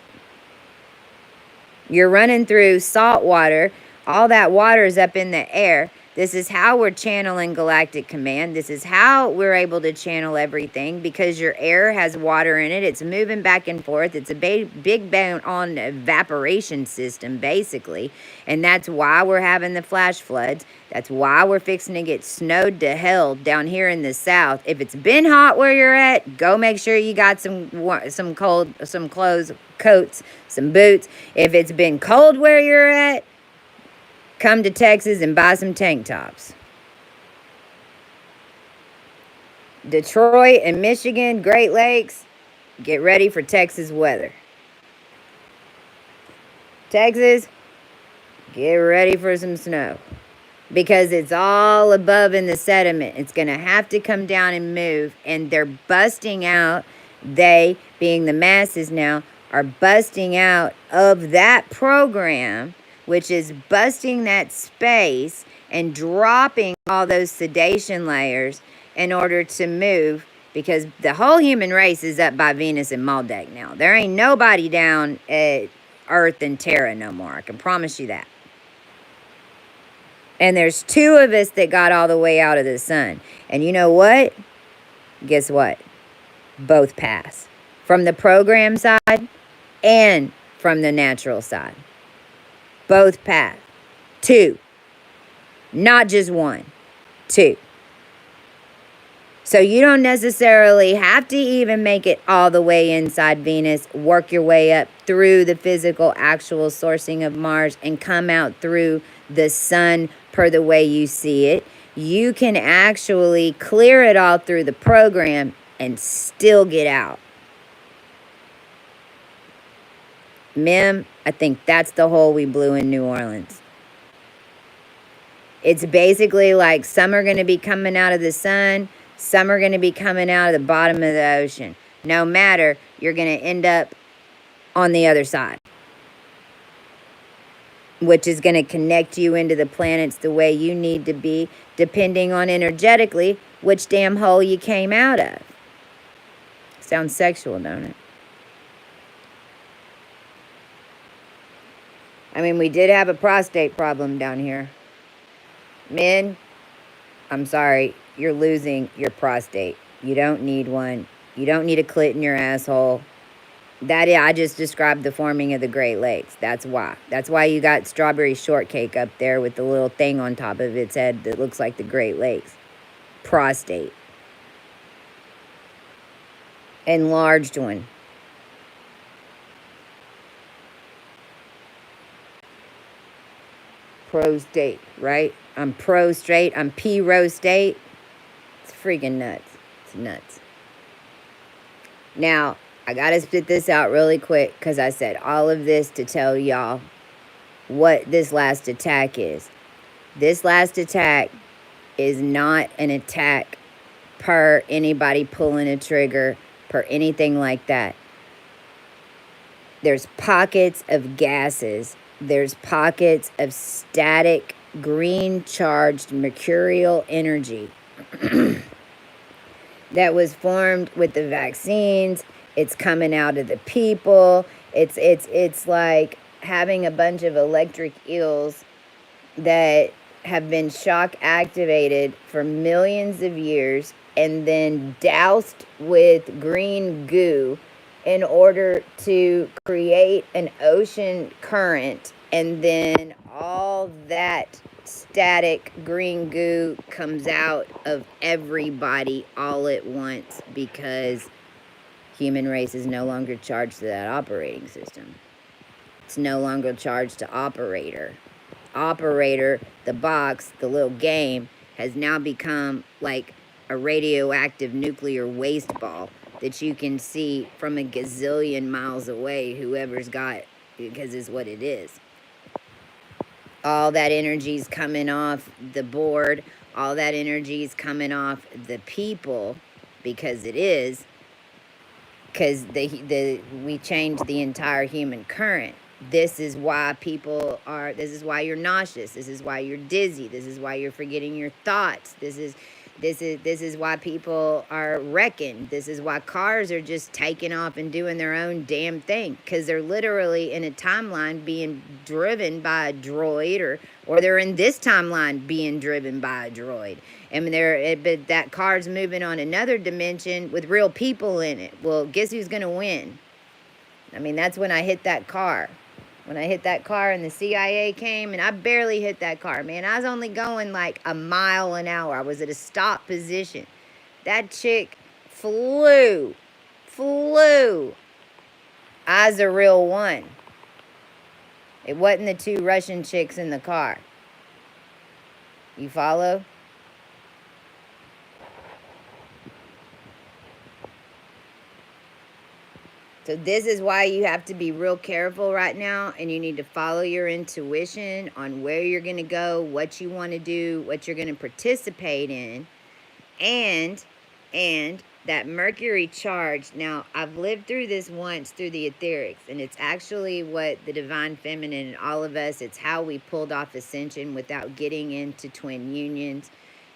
You're running through salt water. All that water is up in the air. This is how we're channeling galactic command. This is how we're able to channel everything, because your air has water in it. It's moving back and forth. It's a big bang on evaporation system, basically. And that's why we're having the flash floods. That's why we're fixing to get snowed to hell down here in the south. If it's been hot where you're at, go make sure you got some clothes, coats, some boots. If it's been cold where you're at, come to Texas and buy some tank tops. Detroit and Michigan, Great Lakes, get ready for Texas weather. Texas, get ready for some snow. Because it's all above in the sediment. It's going to have to come down and move. And they're busting out, they, being the masses now, are busting out of that program, which is busting that space and dropping all those sedation layers in order to move Because the whole human race is up by Venus and Maldek now. There ain't nobody down at Earth and Terra no more. I can promise you that. And there's 2 of us that got all the way out of the sun. And you know what? Guess what? Both pass. From the program side and from the natural side. Both pass. 2. Not just 1. 2. So you don't necessarily have to even make it all the way inside Venus, work your way up through the physical actual sourcing of Mars and come out through the sun per the way you see it. You can actually clear it all through the program and still get out. Mem, I think that's the hole we blew in New Orleans. It's basically like some are going to be coming out of the sun, some are going to be coming out of the bottom of the ocean. No matter, you're going to end up on the other side, which is going to connect you into the planets the way you need to be, depending on energetically which damn hole you came out of. Sounds sexual, don't it? I mean, we did have a prostate problem down here. Men, I'm sorry, you're losing your prostate. You don't need one. You don't need a clit in your asshole. I just described the forming of the Great Lakes. That's why. That's why you got strawberry shortcake up there with the little thing on top of its head that looks like the Great Lakes. Prostate. Enlarged one. Prostate, right? I'm pro-straight. I'm P-ro-state. It's freaking nuts. It's nuts. Now, I got to spit this out really quick because I said all of this to tell y'all what this last attack is. This last attack is not an attack per anybody pulling a trigger, per anything like that. There's pockets of gases. There's pockets of static green charged mercurial energy that was formed with the vaccines. It's coming out of the people. It's like having a bunch of electric eels that have been shock activated for millions of years and then doused with green goo in order to create an ocean current, and then all that static green goo comes out of everybody all at once because human race is no longer charged to that operating system. It's no longer charged to operator. Operator, the box, the little game, has now become like a radioactive nuclear waste ball that you can see from a gazillion miles away, whoever's got, because it's what it is. All that energy's coming off the board. All that energy's coming off the people, because it is. Because we changed the entire human current. This is why this is why you're nauseous. This is why you're dizzy. This is why you're forgetting your thoughts. This is why people are wrecking. This is why cars are just taking off and doing their own damn thing. Because they're literally in a timeline being driven by a droid, or they're in this timeline being driven by a droid. I mean, but that car's moving on another dimension with real people in it. Well, guess who's going to win? I mean, that's when I hit that car. When I hit that car and the CIA came, and I barely hit that car, man. I was only going like a mile an hour. I was at a stop position. That chick flew. I was a real one. It wasn't the 2 Russian chicks in the car. You follow? So this is why you have to be real careful right now, and you need to follow your intuition on where you're going to go, what you want to do, what you're going to participate in, and that Mercury charge. Now, I've lived through this once through the etherics, and it's actually what the Divine Feminine and all of us, it's how we pulled off ascension without getting into twin unions.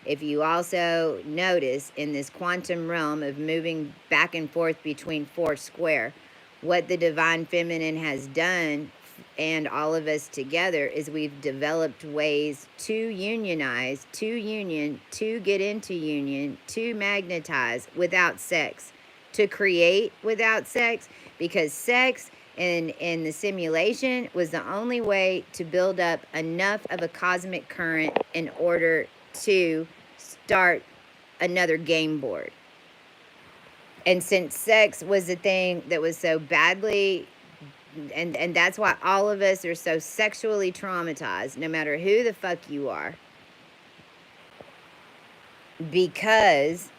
If you also notice in this quantum realm of moving back and forth between 4 square, what the divine feminine has done, and all of us together, is we've developed ways to unionize, to union, to get into union, to magnetize without sex, to create without sex, because sex in the simulation was the only way to build up enough of a cosmic current in order to start another game board. And since sex was the thing that was so badly, and that's why all of us are so sexually traumatized, no matter who the fuck you are, because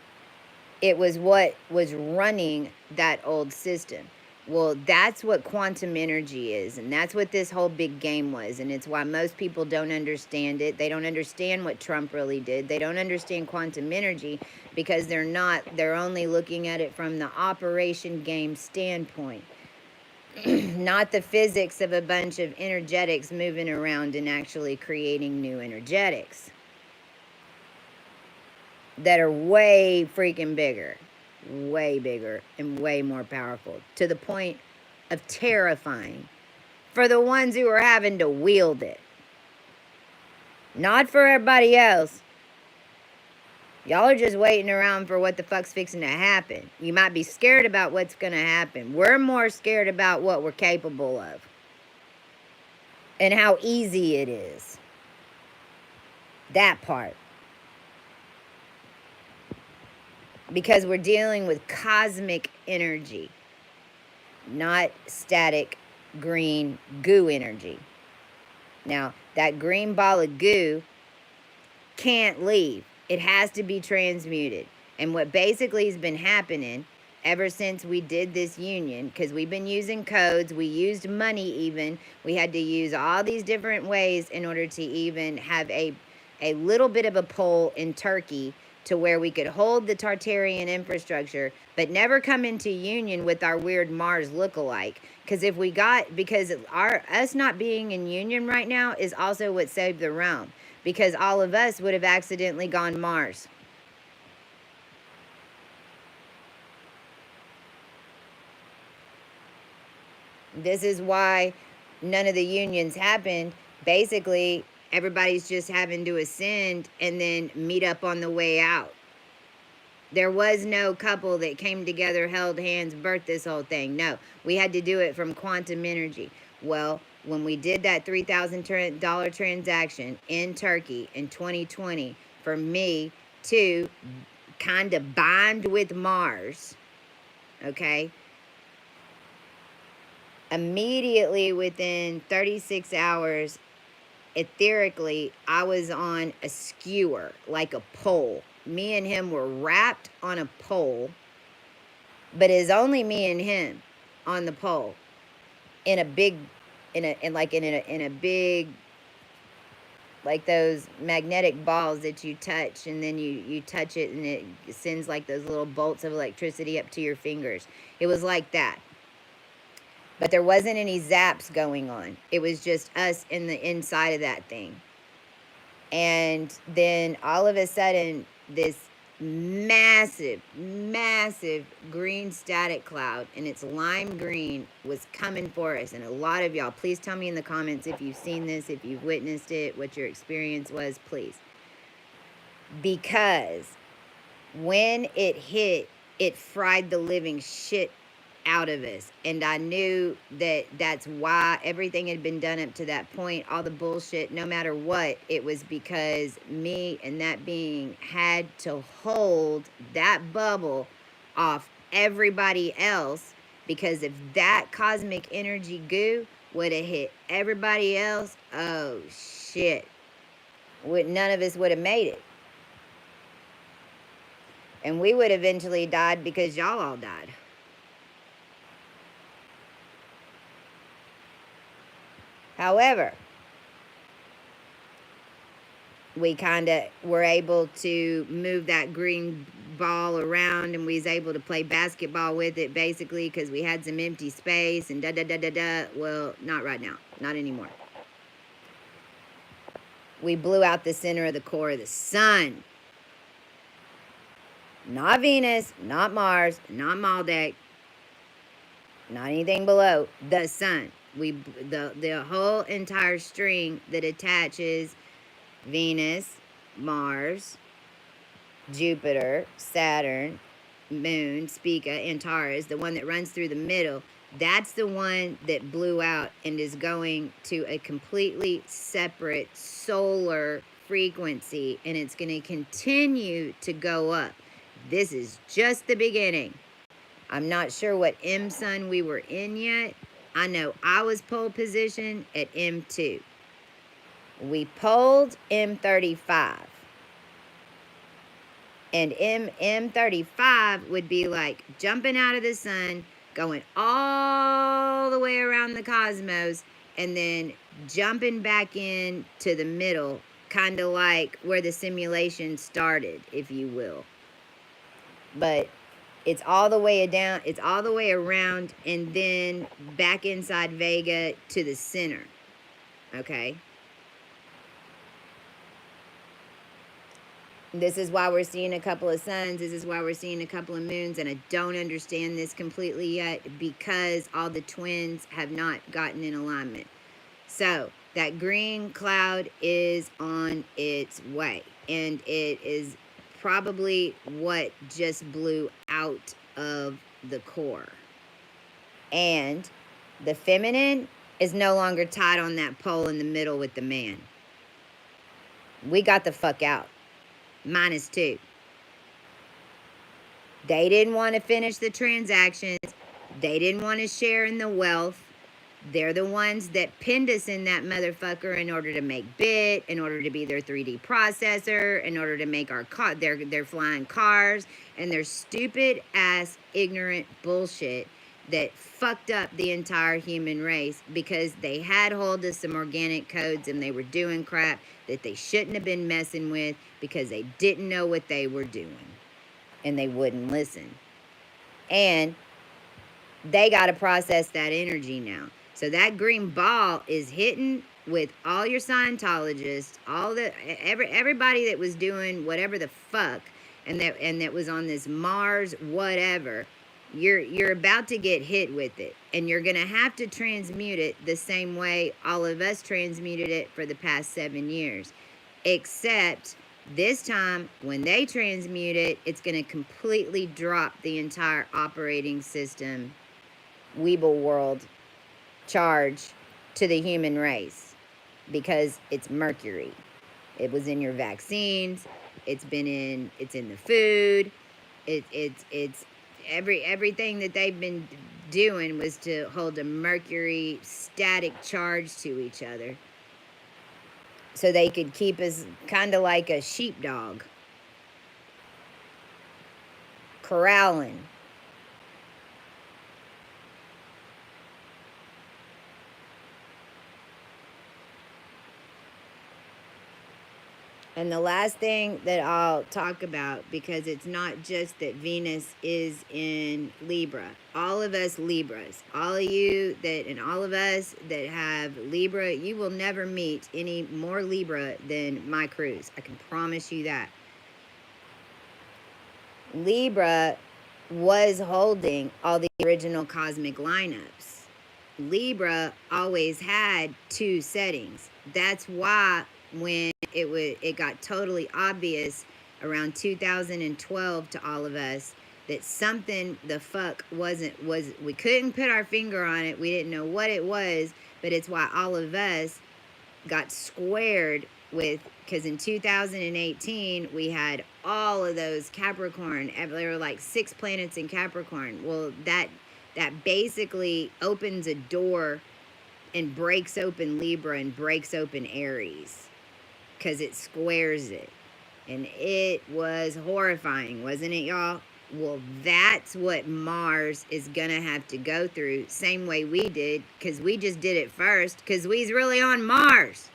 it was what was running that old system. Well, that's what quantum energy is, and that's what this whole big game was, and it's why most people don't understand it. They don't understand what Trump really did. They don't understand quantum energy because they're only looking at it from the operation game standpoint, not the physics of a bunch of energetics moving around and actually creating new energetics that are way freaking bigger, way bigger, and way more powerful, to the point of terrifying for the ones who are having to wield it. Not for everybody else. Y'all are just waiting around for what the fuck's fixing to happen. You might be scared about what's going to happen. We're more scared about what we're capable of and how easy it is. That part. Because we're dealing with cosmic energy, not static green goo energy. Now, that green ball of goo can't leave. It has to be transmuted. And what basically has been happening ever since we did this union, because we've been using codes, we used money even, we had to use all these different ways in order to even have a little bit of a pull in Turkey to where we could hold the Tartarian infrastructure, but never come into union with our weird Mars lookalike. Because us not being in union right now is also what saved the realm. Because all of us would have accidentally gone Mars. This is why none of the unions happened. Basically, everybody's just having to ascend and then meet up on the way out. There was no couple that came together, held hands, birthed this whole thing. No, we had to do it from quantum energy. Well, when we did that $3,000 transaction in Turkey in 2020, for me to kind of bond with Mars, okay, immediately within 36 hours, etherically, I was on a skewer, like a pole. Me and him were wrapped on a pole, but it's only me and him on the pole in a big, in a big, like those magnetic balls that you touch, and then you touch it and it sends like those little bolts of electricity up to your fingers. It was like that. But there wasn't any zaps going on. It was just us in the inside of that thing. And then all of a sudden, this massive, massive green static cloud, and it's lime green, was coming for us. And a lot of y'all, please tell me in the comments if you've seen this, if you've witnessed it, what your experience was, please. Because when it hit, it fried the living shit out of us. And I knew that that's why everything had been done up to that point, all the bullshit, no matter what, it was because me and that being had to hold that bubble off everybody else, because if that cosmic energy goo would have hit everybody else, oh shit, none of us would have made it. And we would eventually died because y'all all died. However, we kind of were able to move that green ball around, and we was able to play basketball with it, basically, because we had some empty space and da-da-da-da-da. Well, not right now. Not anymore. We blew out the center of the core of the sun. Not Venus, not Mars, not Maldek, not anything below. The sun. The whole entire string that attaches Venus, Mars, Jupiter, Saturn, Moon, Spica, Antares, the one that runs through the middle, that's the one that blew out and is going to a completely separate solar frequency, and it's going to continue to go up. This is just the beginning. I'm not sure what M sun we were in yet. I know I was pole position at M2. We polled M35. And M35 would be like jumping out of the sun, going all the way around the cosmos, and then jumping back in to the middle, kind of like where the simulation started, if you will. But it's all the way down, it's all the way around, and then back inside Vega to the center. Okay? This is why we're seeing a couple of suns. This is why we're seeing a couple of moons. And I don't understand this completely yet because all the twins have not gotten in alignment. So that green cloud is on its way. And it is probably what just blew out of the core. And the feminine is no longer tied on that pole in the middle with the man. We got the fuck out. -2. They didn't want to finish the transactions. They didn't want to share in the wealth. They're the ones that pinned us in that motherfucker in order to make bit, in order to be their 3D processor, in order to make our car, their flying cars, and their stupid ass ignorant bullshit that fucked up the entire human race because they had hold of some organic codes and they were doing crap that they shouldn't have been messing with because they didn't know what they were doing and they wouldn't listen. And they got to process that energy now. So that green ball is hitting with all your Scientologists, everybody that was doing whatever the fuck and that was on this Mars whatever. You're about to get hit with it, and you're going to have to transmute it the same way all of us transmuted it for the past 7 years. Except this time, when they transmute it, it's going to completely drop the entire operating system, Weeble world charge to the human race because it's mercury. It was in your vaccines. It's in the food. It's everything that they've been doing was to hold a mercury static charge to each other so they could keep us kind of like a sheepdog, corralling. And the last thing that I'll talk about, because it's not just that Venus is in Libra. All of us Libras, all of you that, and all of us that have Libra, you will never meet any more Libra than my cruise. I can promise you that. Libra was holding all the original cosmic lineups. Libra always had 2 settings. That's why when it got totally obvious around 2012 to all of us that something the fuck we couldn't put our finger on it. We didn't know what it was, but it's why all of us got squared with, because in 2018 we had all of those Capricorn, there were like 6 planets in Capricorn. Well, that basically opens a door and breaks open Libra and breaks open Aries, because it squares it. And it was horrifying, wasn't it, y'all? Well, that's what Mars is going to have to go through, same way we did, because we just did it first, because we's really on Mars.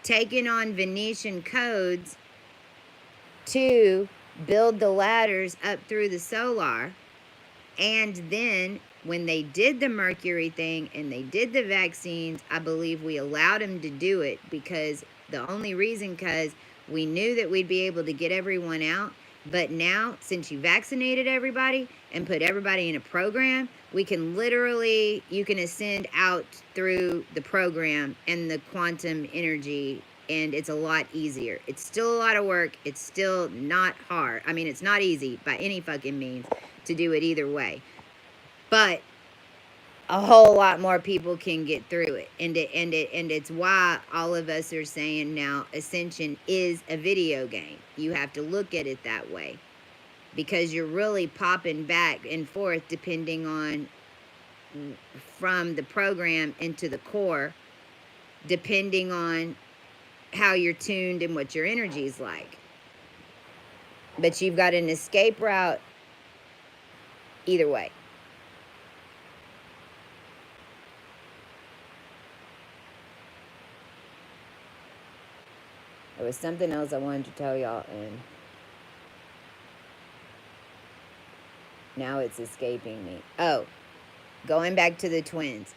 Taking on Venetian codes to build the ladders up through the solar. And then when they did the Mercury thing and they did the vaccines, I believe we allowed them to do it because the only reason, because we knew that we'd be able to get everyone out, But now, since you vaccinated everybody and put everybody in a program, we can literally, you can ascend out through the program and the quantum energy, and it's a lot easier. It's still a lot of work. It's still not hard. I mean, it's not easy by any fucking means to do it either way. But a whole lot more people can get through it. And it's why all of us are saying now Ascension is a video game. You have to look at it that way, because you're really popping back and forth depending on from the program into the core, depending on how you're tuned and what your energy is like. But you've got an escape route either way. There was something else I wanted to tell y'all, and now it's escaping me. Oh, going back to the twins.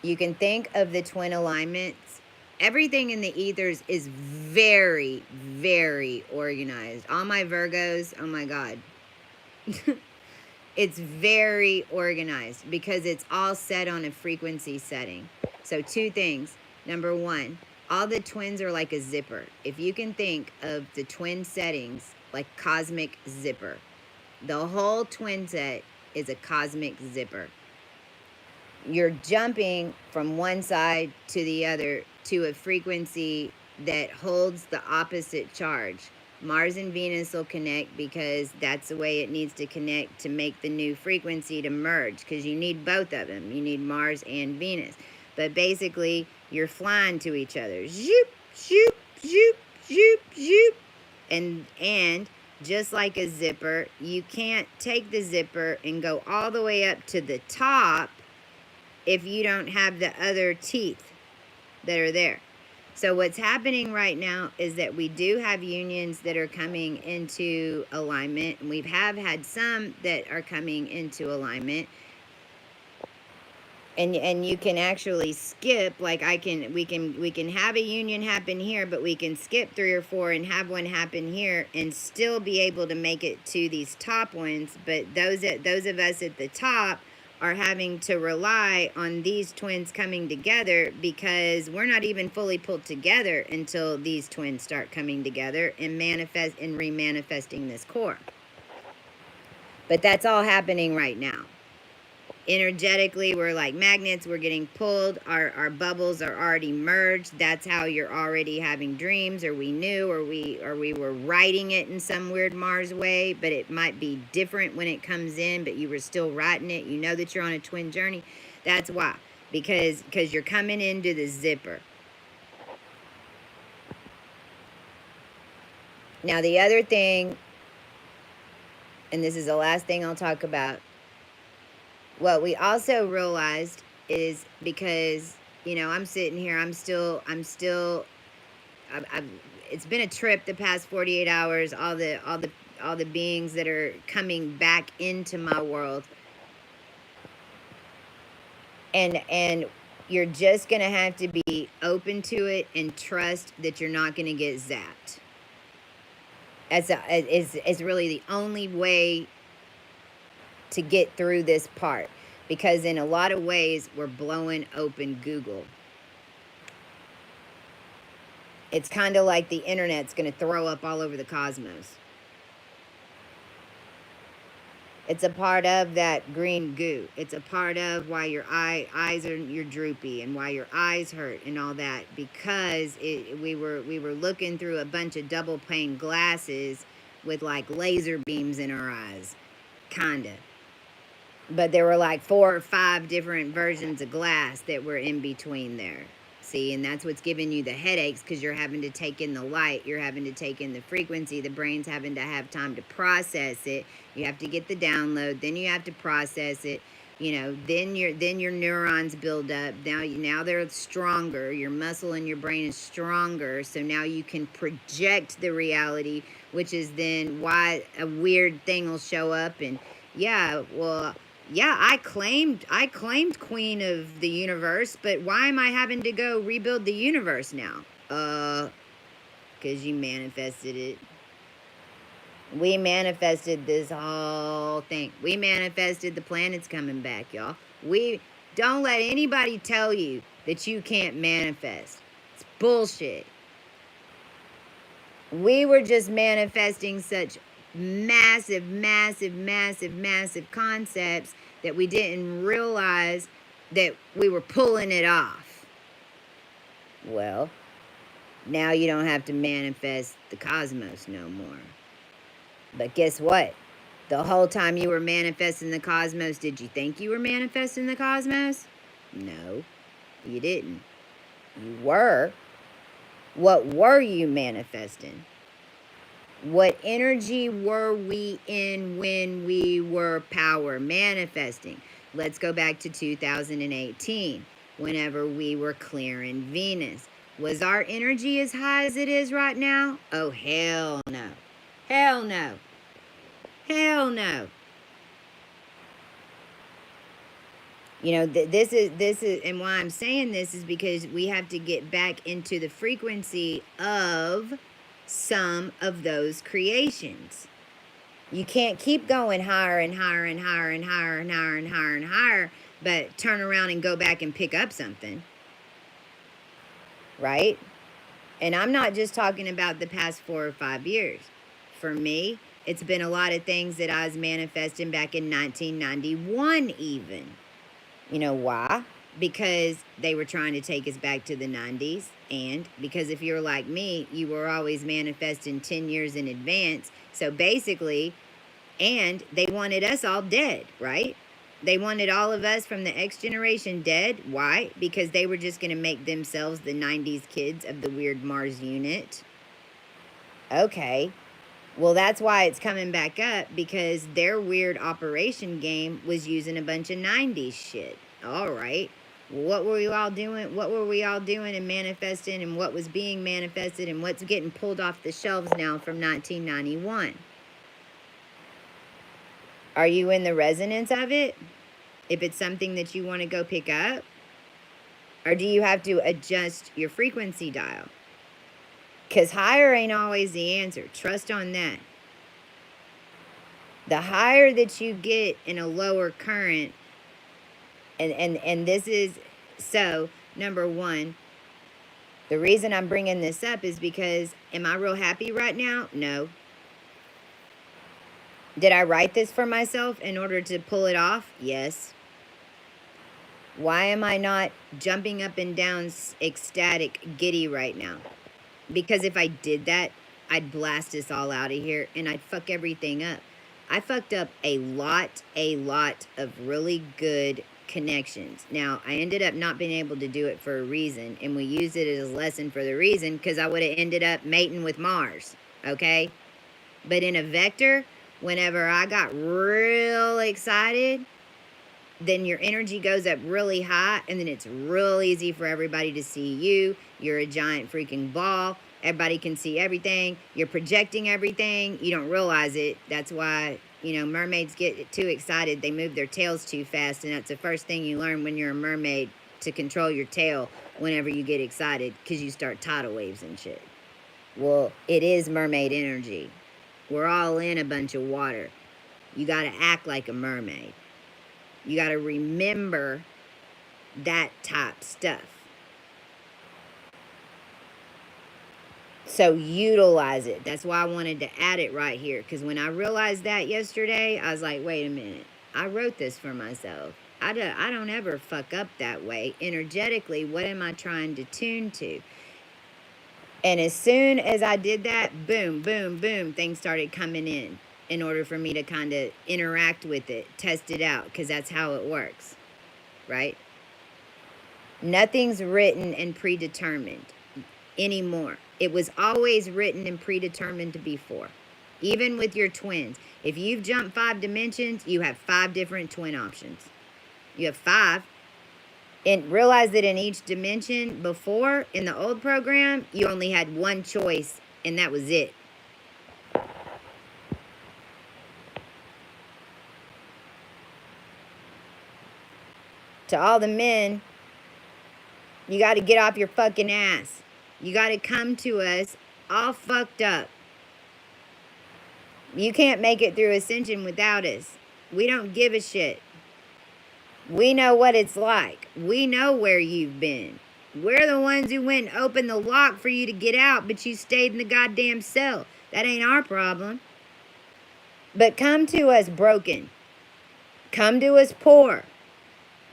You can think of the twin alignments. Everything in the ethers is very, very organized. All my Virgos, oh my God. It's very organized because it's all set on a frequency setting. So 2 things. Number 1, all the twins are like a zipper. If you can think of the twin settings like cosmic zipper, the whole twin set is a cosmic zipper. You're jumping from one side to the other to a frequency that holds the opposite charge. Mars and Venus will connect because that's the way it needs to connect to make the new frequency to merge, because you need both of them. You need Mars and Venus. But basically, you're flying to each other. Zoop, zoop, zoop, zoop, zoop. And just like a zipper, you can't take the zipper and go all the way up to the top if you don't have the other teeth that are there. So what's happening right now is that we do have unions that are coming into alignment, and we have had some that are coming into alignment. And you can actually skip, like we can have a union happen here, but we can skip 3 or 4 and have one happen here and still be able to make it to these top ones. But those of us at the top are having to rely on these twins coming together, because we're not even fully pulled together until these twins start coming together and manifest and remanifesting this core. But that's all happening right now. Energetically, we're like magnets. We're getting pulled. Our bubbles are already merged. That's how you're already having dreams, or we knew, or we were writing it in some weird Mars way, but it might be different when it comes in, but you were still writing it. You know that you're on a twin journey. That's why. Because you're coming into the zipper. Now, the other thing, and this is the last thing I'll talk about, what we also realized is, because, you know, I'm sitting here, it's been a trip the past 48 hours, all the beings that are coming back into my world. And you're just going to have to be open to it and trust that you're not going to get zapped. Is really the only way to get through this part, because in a lot of ways we're blowing open Google. It's kind of like the internet's going to throw up all over the cosmos. It's a part of that green goo. It's a part of why your eyes are you're droopy, and why your eyes hurt and all that, because we were looking through a bunch of double pane glasses with like laser beams in our eyes, kinda. But there were like 4 or 5 different versions of glass that were in between there. See, and that's what's giving you the headaches, because you're having to take in the light, you're having to take in the frequency, the brain's having to have time to process it. You have to get the download, then you have to process it. You know, then your neurons build up. Now they're stronger. Your muscle in your brain is stronger. So now you can project the reality, which is then why a weird thing will show up. And yeah, well, yeah, I claimed queen of the universe, but why am I having to go rebuild the universe now? Because you manifested it. We manifested this whole thing. We manifested the planets coming back, y'all. We don't let anybody tell you that you can't manifest. It's bullshit. We were just manifesting such massive, massive, massive, massive concepts that we didn't realize that we were pulling it off. Well, now you don't have to manifest the cosmos no more. But guess what? The whole time you were manifesting the cosmos, did you think you were manifesting the cosmos? No, you didn't. You were. What were you manifesting? What energy were we in when we were power manifesting? Let's go back to 2018, whenever we were clearing Venus. Was our energy as high as it is right now? Oh, hell no. Hell no. Hell no. You know, this is, and why I'm saying this is because we have to get back into the frequency of some of those creations. You can't keep going higher and higher and higher and higher and higher and higher and higher, but turn around and go back and pick up something. Right? And I'm not just talking about the past 4 or 5 years. For me, it's been a lot of things that I was manifesting back in 1991 even. You know why? Because they were trying to take us back to the 90s. And because if you're like me, you were always manifesting 10 years in advance. So basically, and they wanted us all dead, right? They wanted all of us from the X generation dead. Why? Because they were just going to make themselves the 90s kids of the weird Mars unit. Okay. Well, that's why it's coming back up, because their weird operation game was using a bunch of 90s shit. All right. What were we all doing? What were we all doing and manifesting, and what was being manifested, and what's getting pulled off the shelves now from 1991? Are you in the resonance of it? If it's something that you want to go pick up? Or do you have to adjust your frequency dial? Because higher ain't always the answer. Trust on that. The higher that you get in a lower current, and this is, so, number one, the reason I'm bringing this up is because, am I real happy right now? No. Did I write this for myself in order to pull it off? Yes. Why am I not jumping up and down ecstatic, giddy right now? Because if I did that, I'd blast us all out of here and I'd fuck everything up. I fucked up a lot of really good connections. Now, I ended up not being able to do it for a reason, and we used it as a lesson for the reason, because I would have ended up mating with Mars, okay? But in a vector, whenever I got real excited, then your energy goes up really high, and then it's real easy for everybody to see you. You're a giant freaking ball. Everybody can see everything. You're projecting everything. You don't realize it. That's why, you know, mermaids get too excited. They move their tails too fast, and that's the first thing you learn when you're a mermaid, to control your tail whenever you get excited, because you start tidal waves and shit. Well, it is mermaid energy. We're all in a bunch of water. You got to act like a mermaid. You got to remember that type stuff. So utilize it. That's why I wanted to add it right here. Because when I realized that yesterday, I was like, wait a minute. I wrote this for myself. I don't ever fuck up that way. Energetically, what am I trying to tune to? And as soon as I did that, boom, boom, boom, things started coming in order for me to kind of interact with it, test it out, because that's how it works, right? Nothing's written and predetermined anymore. It was always written and predetermined before. Even with your twins. If you've jumped 5 dimensions, you have 5 different twin options. You have 5. And realize that in each dimension before, in the old program, you only had one choice, and that was it. To all the men, you got to get off your fucking ass. You got to come to us all fucked up. You can't make it through Ascension without us. We don't give a shit. We know what it's like. We know where you've been. We're the ones who went and opened the lock for you to get out, but you stayed in the goddamn cell. That ain't our problem. But come to us broken. Come to us poor.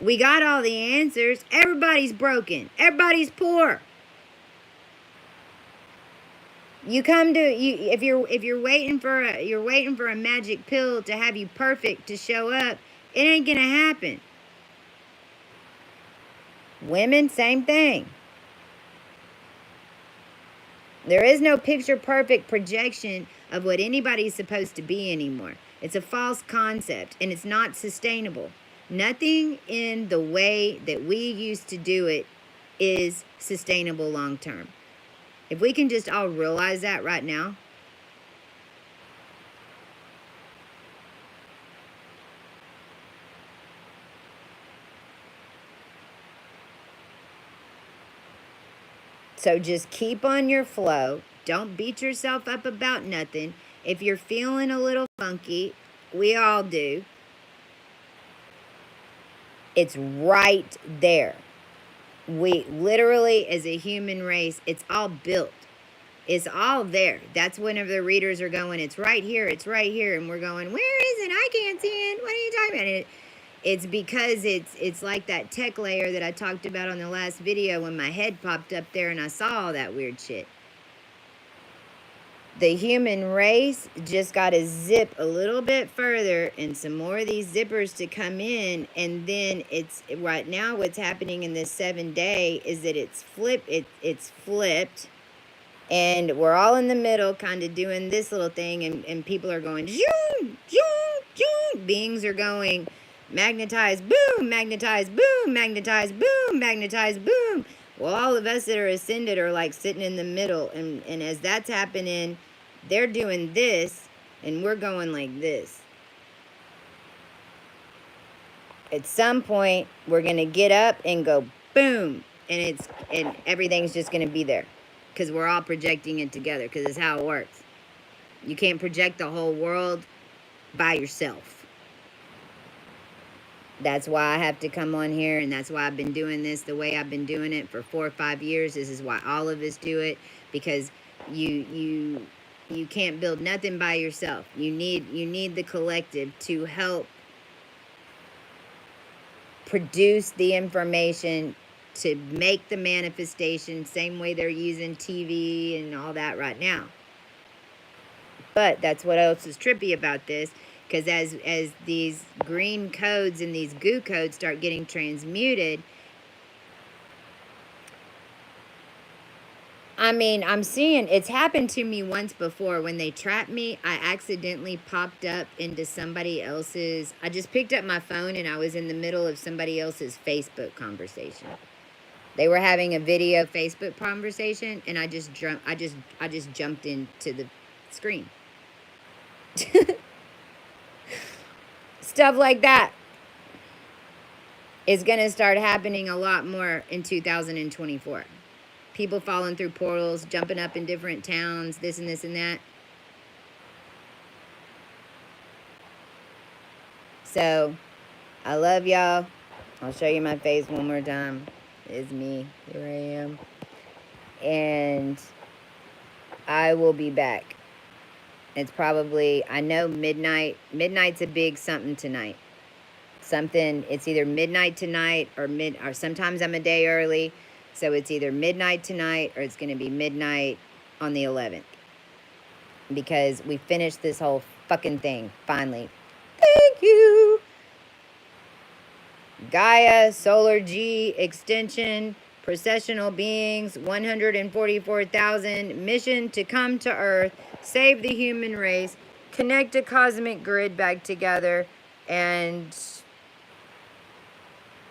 We got all the answers. Everybody's broken. Everybody's poor. You come to you if you're waiting for a magic pill to have you perfect to show up, it ain't gonna happen. Women, same thing. There is no picture perfect projection of what anybody's supposed to be anymore. It's a false concept and it's not sustainable. Nothing in the way that we used to do it is sustainable long term. If we can just all realize that right now. So just keep on your flow. Don't beat yourself up about nothing. If you're feeling a little funky, we all do. It's right there. We literally, as a human race, it's all built. It's all there. That's whenever the readers are going, it's right here, it's right here. And we're going, where is it? I can't see it. What are you talking about? It's because it's like that tech layer that I talked about on the last video when my head popped up there and I saw all that weird shit. The human race just got to zip a little bit further and some more of these zippers to come in. And then it's right now what's happening in this 7-day is that it's flipped. And we're all in the middle kind of doing this little thing. And people are going, zoom, zoom, zoom. Beings are going, magnetize, boom, magnetize, boom, magnetize, boom, magnetize, boom. Well, all of us that are ascended are like sitting in the middle. And as that's happening, they're doing this, and we're going like this. At some point, we're going to get up and go boom, and everything's just going to be there because we're all projecting it together because it's how it works. You can't project the whole world by yourself. That's why I have to come on here, and that's why I've been doing this the way I've been doing it for 4 or 5 years. This is why all of us do it, because you can't build nothing by yourself. You need the collective to help produce the information to make the manifestation, same way they're using TV and all that right now. But that's what else is trippy about this, because as these green codes and these goo codes start getting transmuted, I mean, I'm seeing, it's happened to me once before. When they trapped me, I accidentally popped up into somebody else's, I just picked up my phone and I was in the middle of somebody else's Facebook conversation. They were having a video Facebook conversation and I just jumped into the screen. Stuff like that is going to start happening a lot more in 2024. People falling through portals, jumping up in different towns, this and this and that. So, I love y'all. I'll show you my face one more time. It's me. Here I am. And I will be back. It's probably, I know midnight. Midnight's a big something tonight. Something, it's either midnight tonight or sometimes I'm a day early. So it's either midnight tonight or it's going to be midnight on the 11th. Because we finished this whole fucking thing, finally. Thank you. Gaia, Solar G, Extension, Processional Beings, 144,000, mission to come to Earth, save the human race, connect a cosmic grid back together, and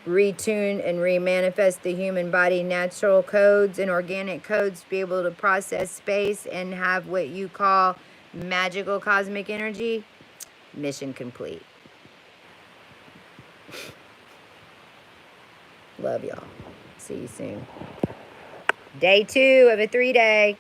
retune and remanifest the human body, natural codes and organic codes to be able to process space and have what you call magical cosmic energy. Mission complete. Love y'all. See you soon. Day 2 of a 3-day.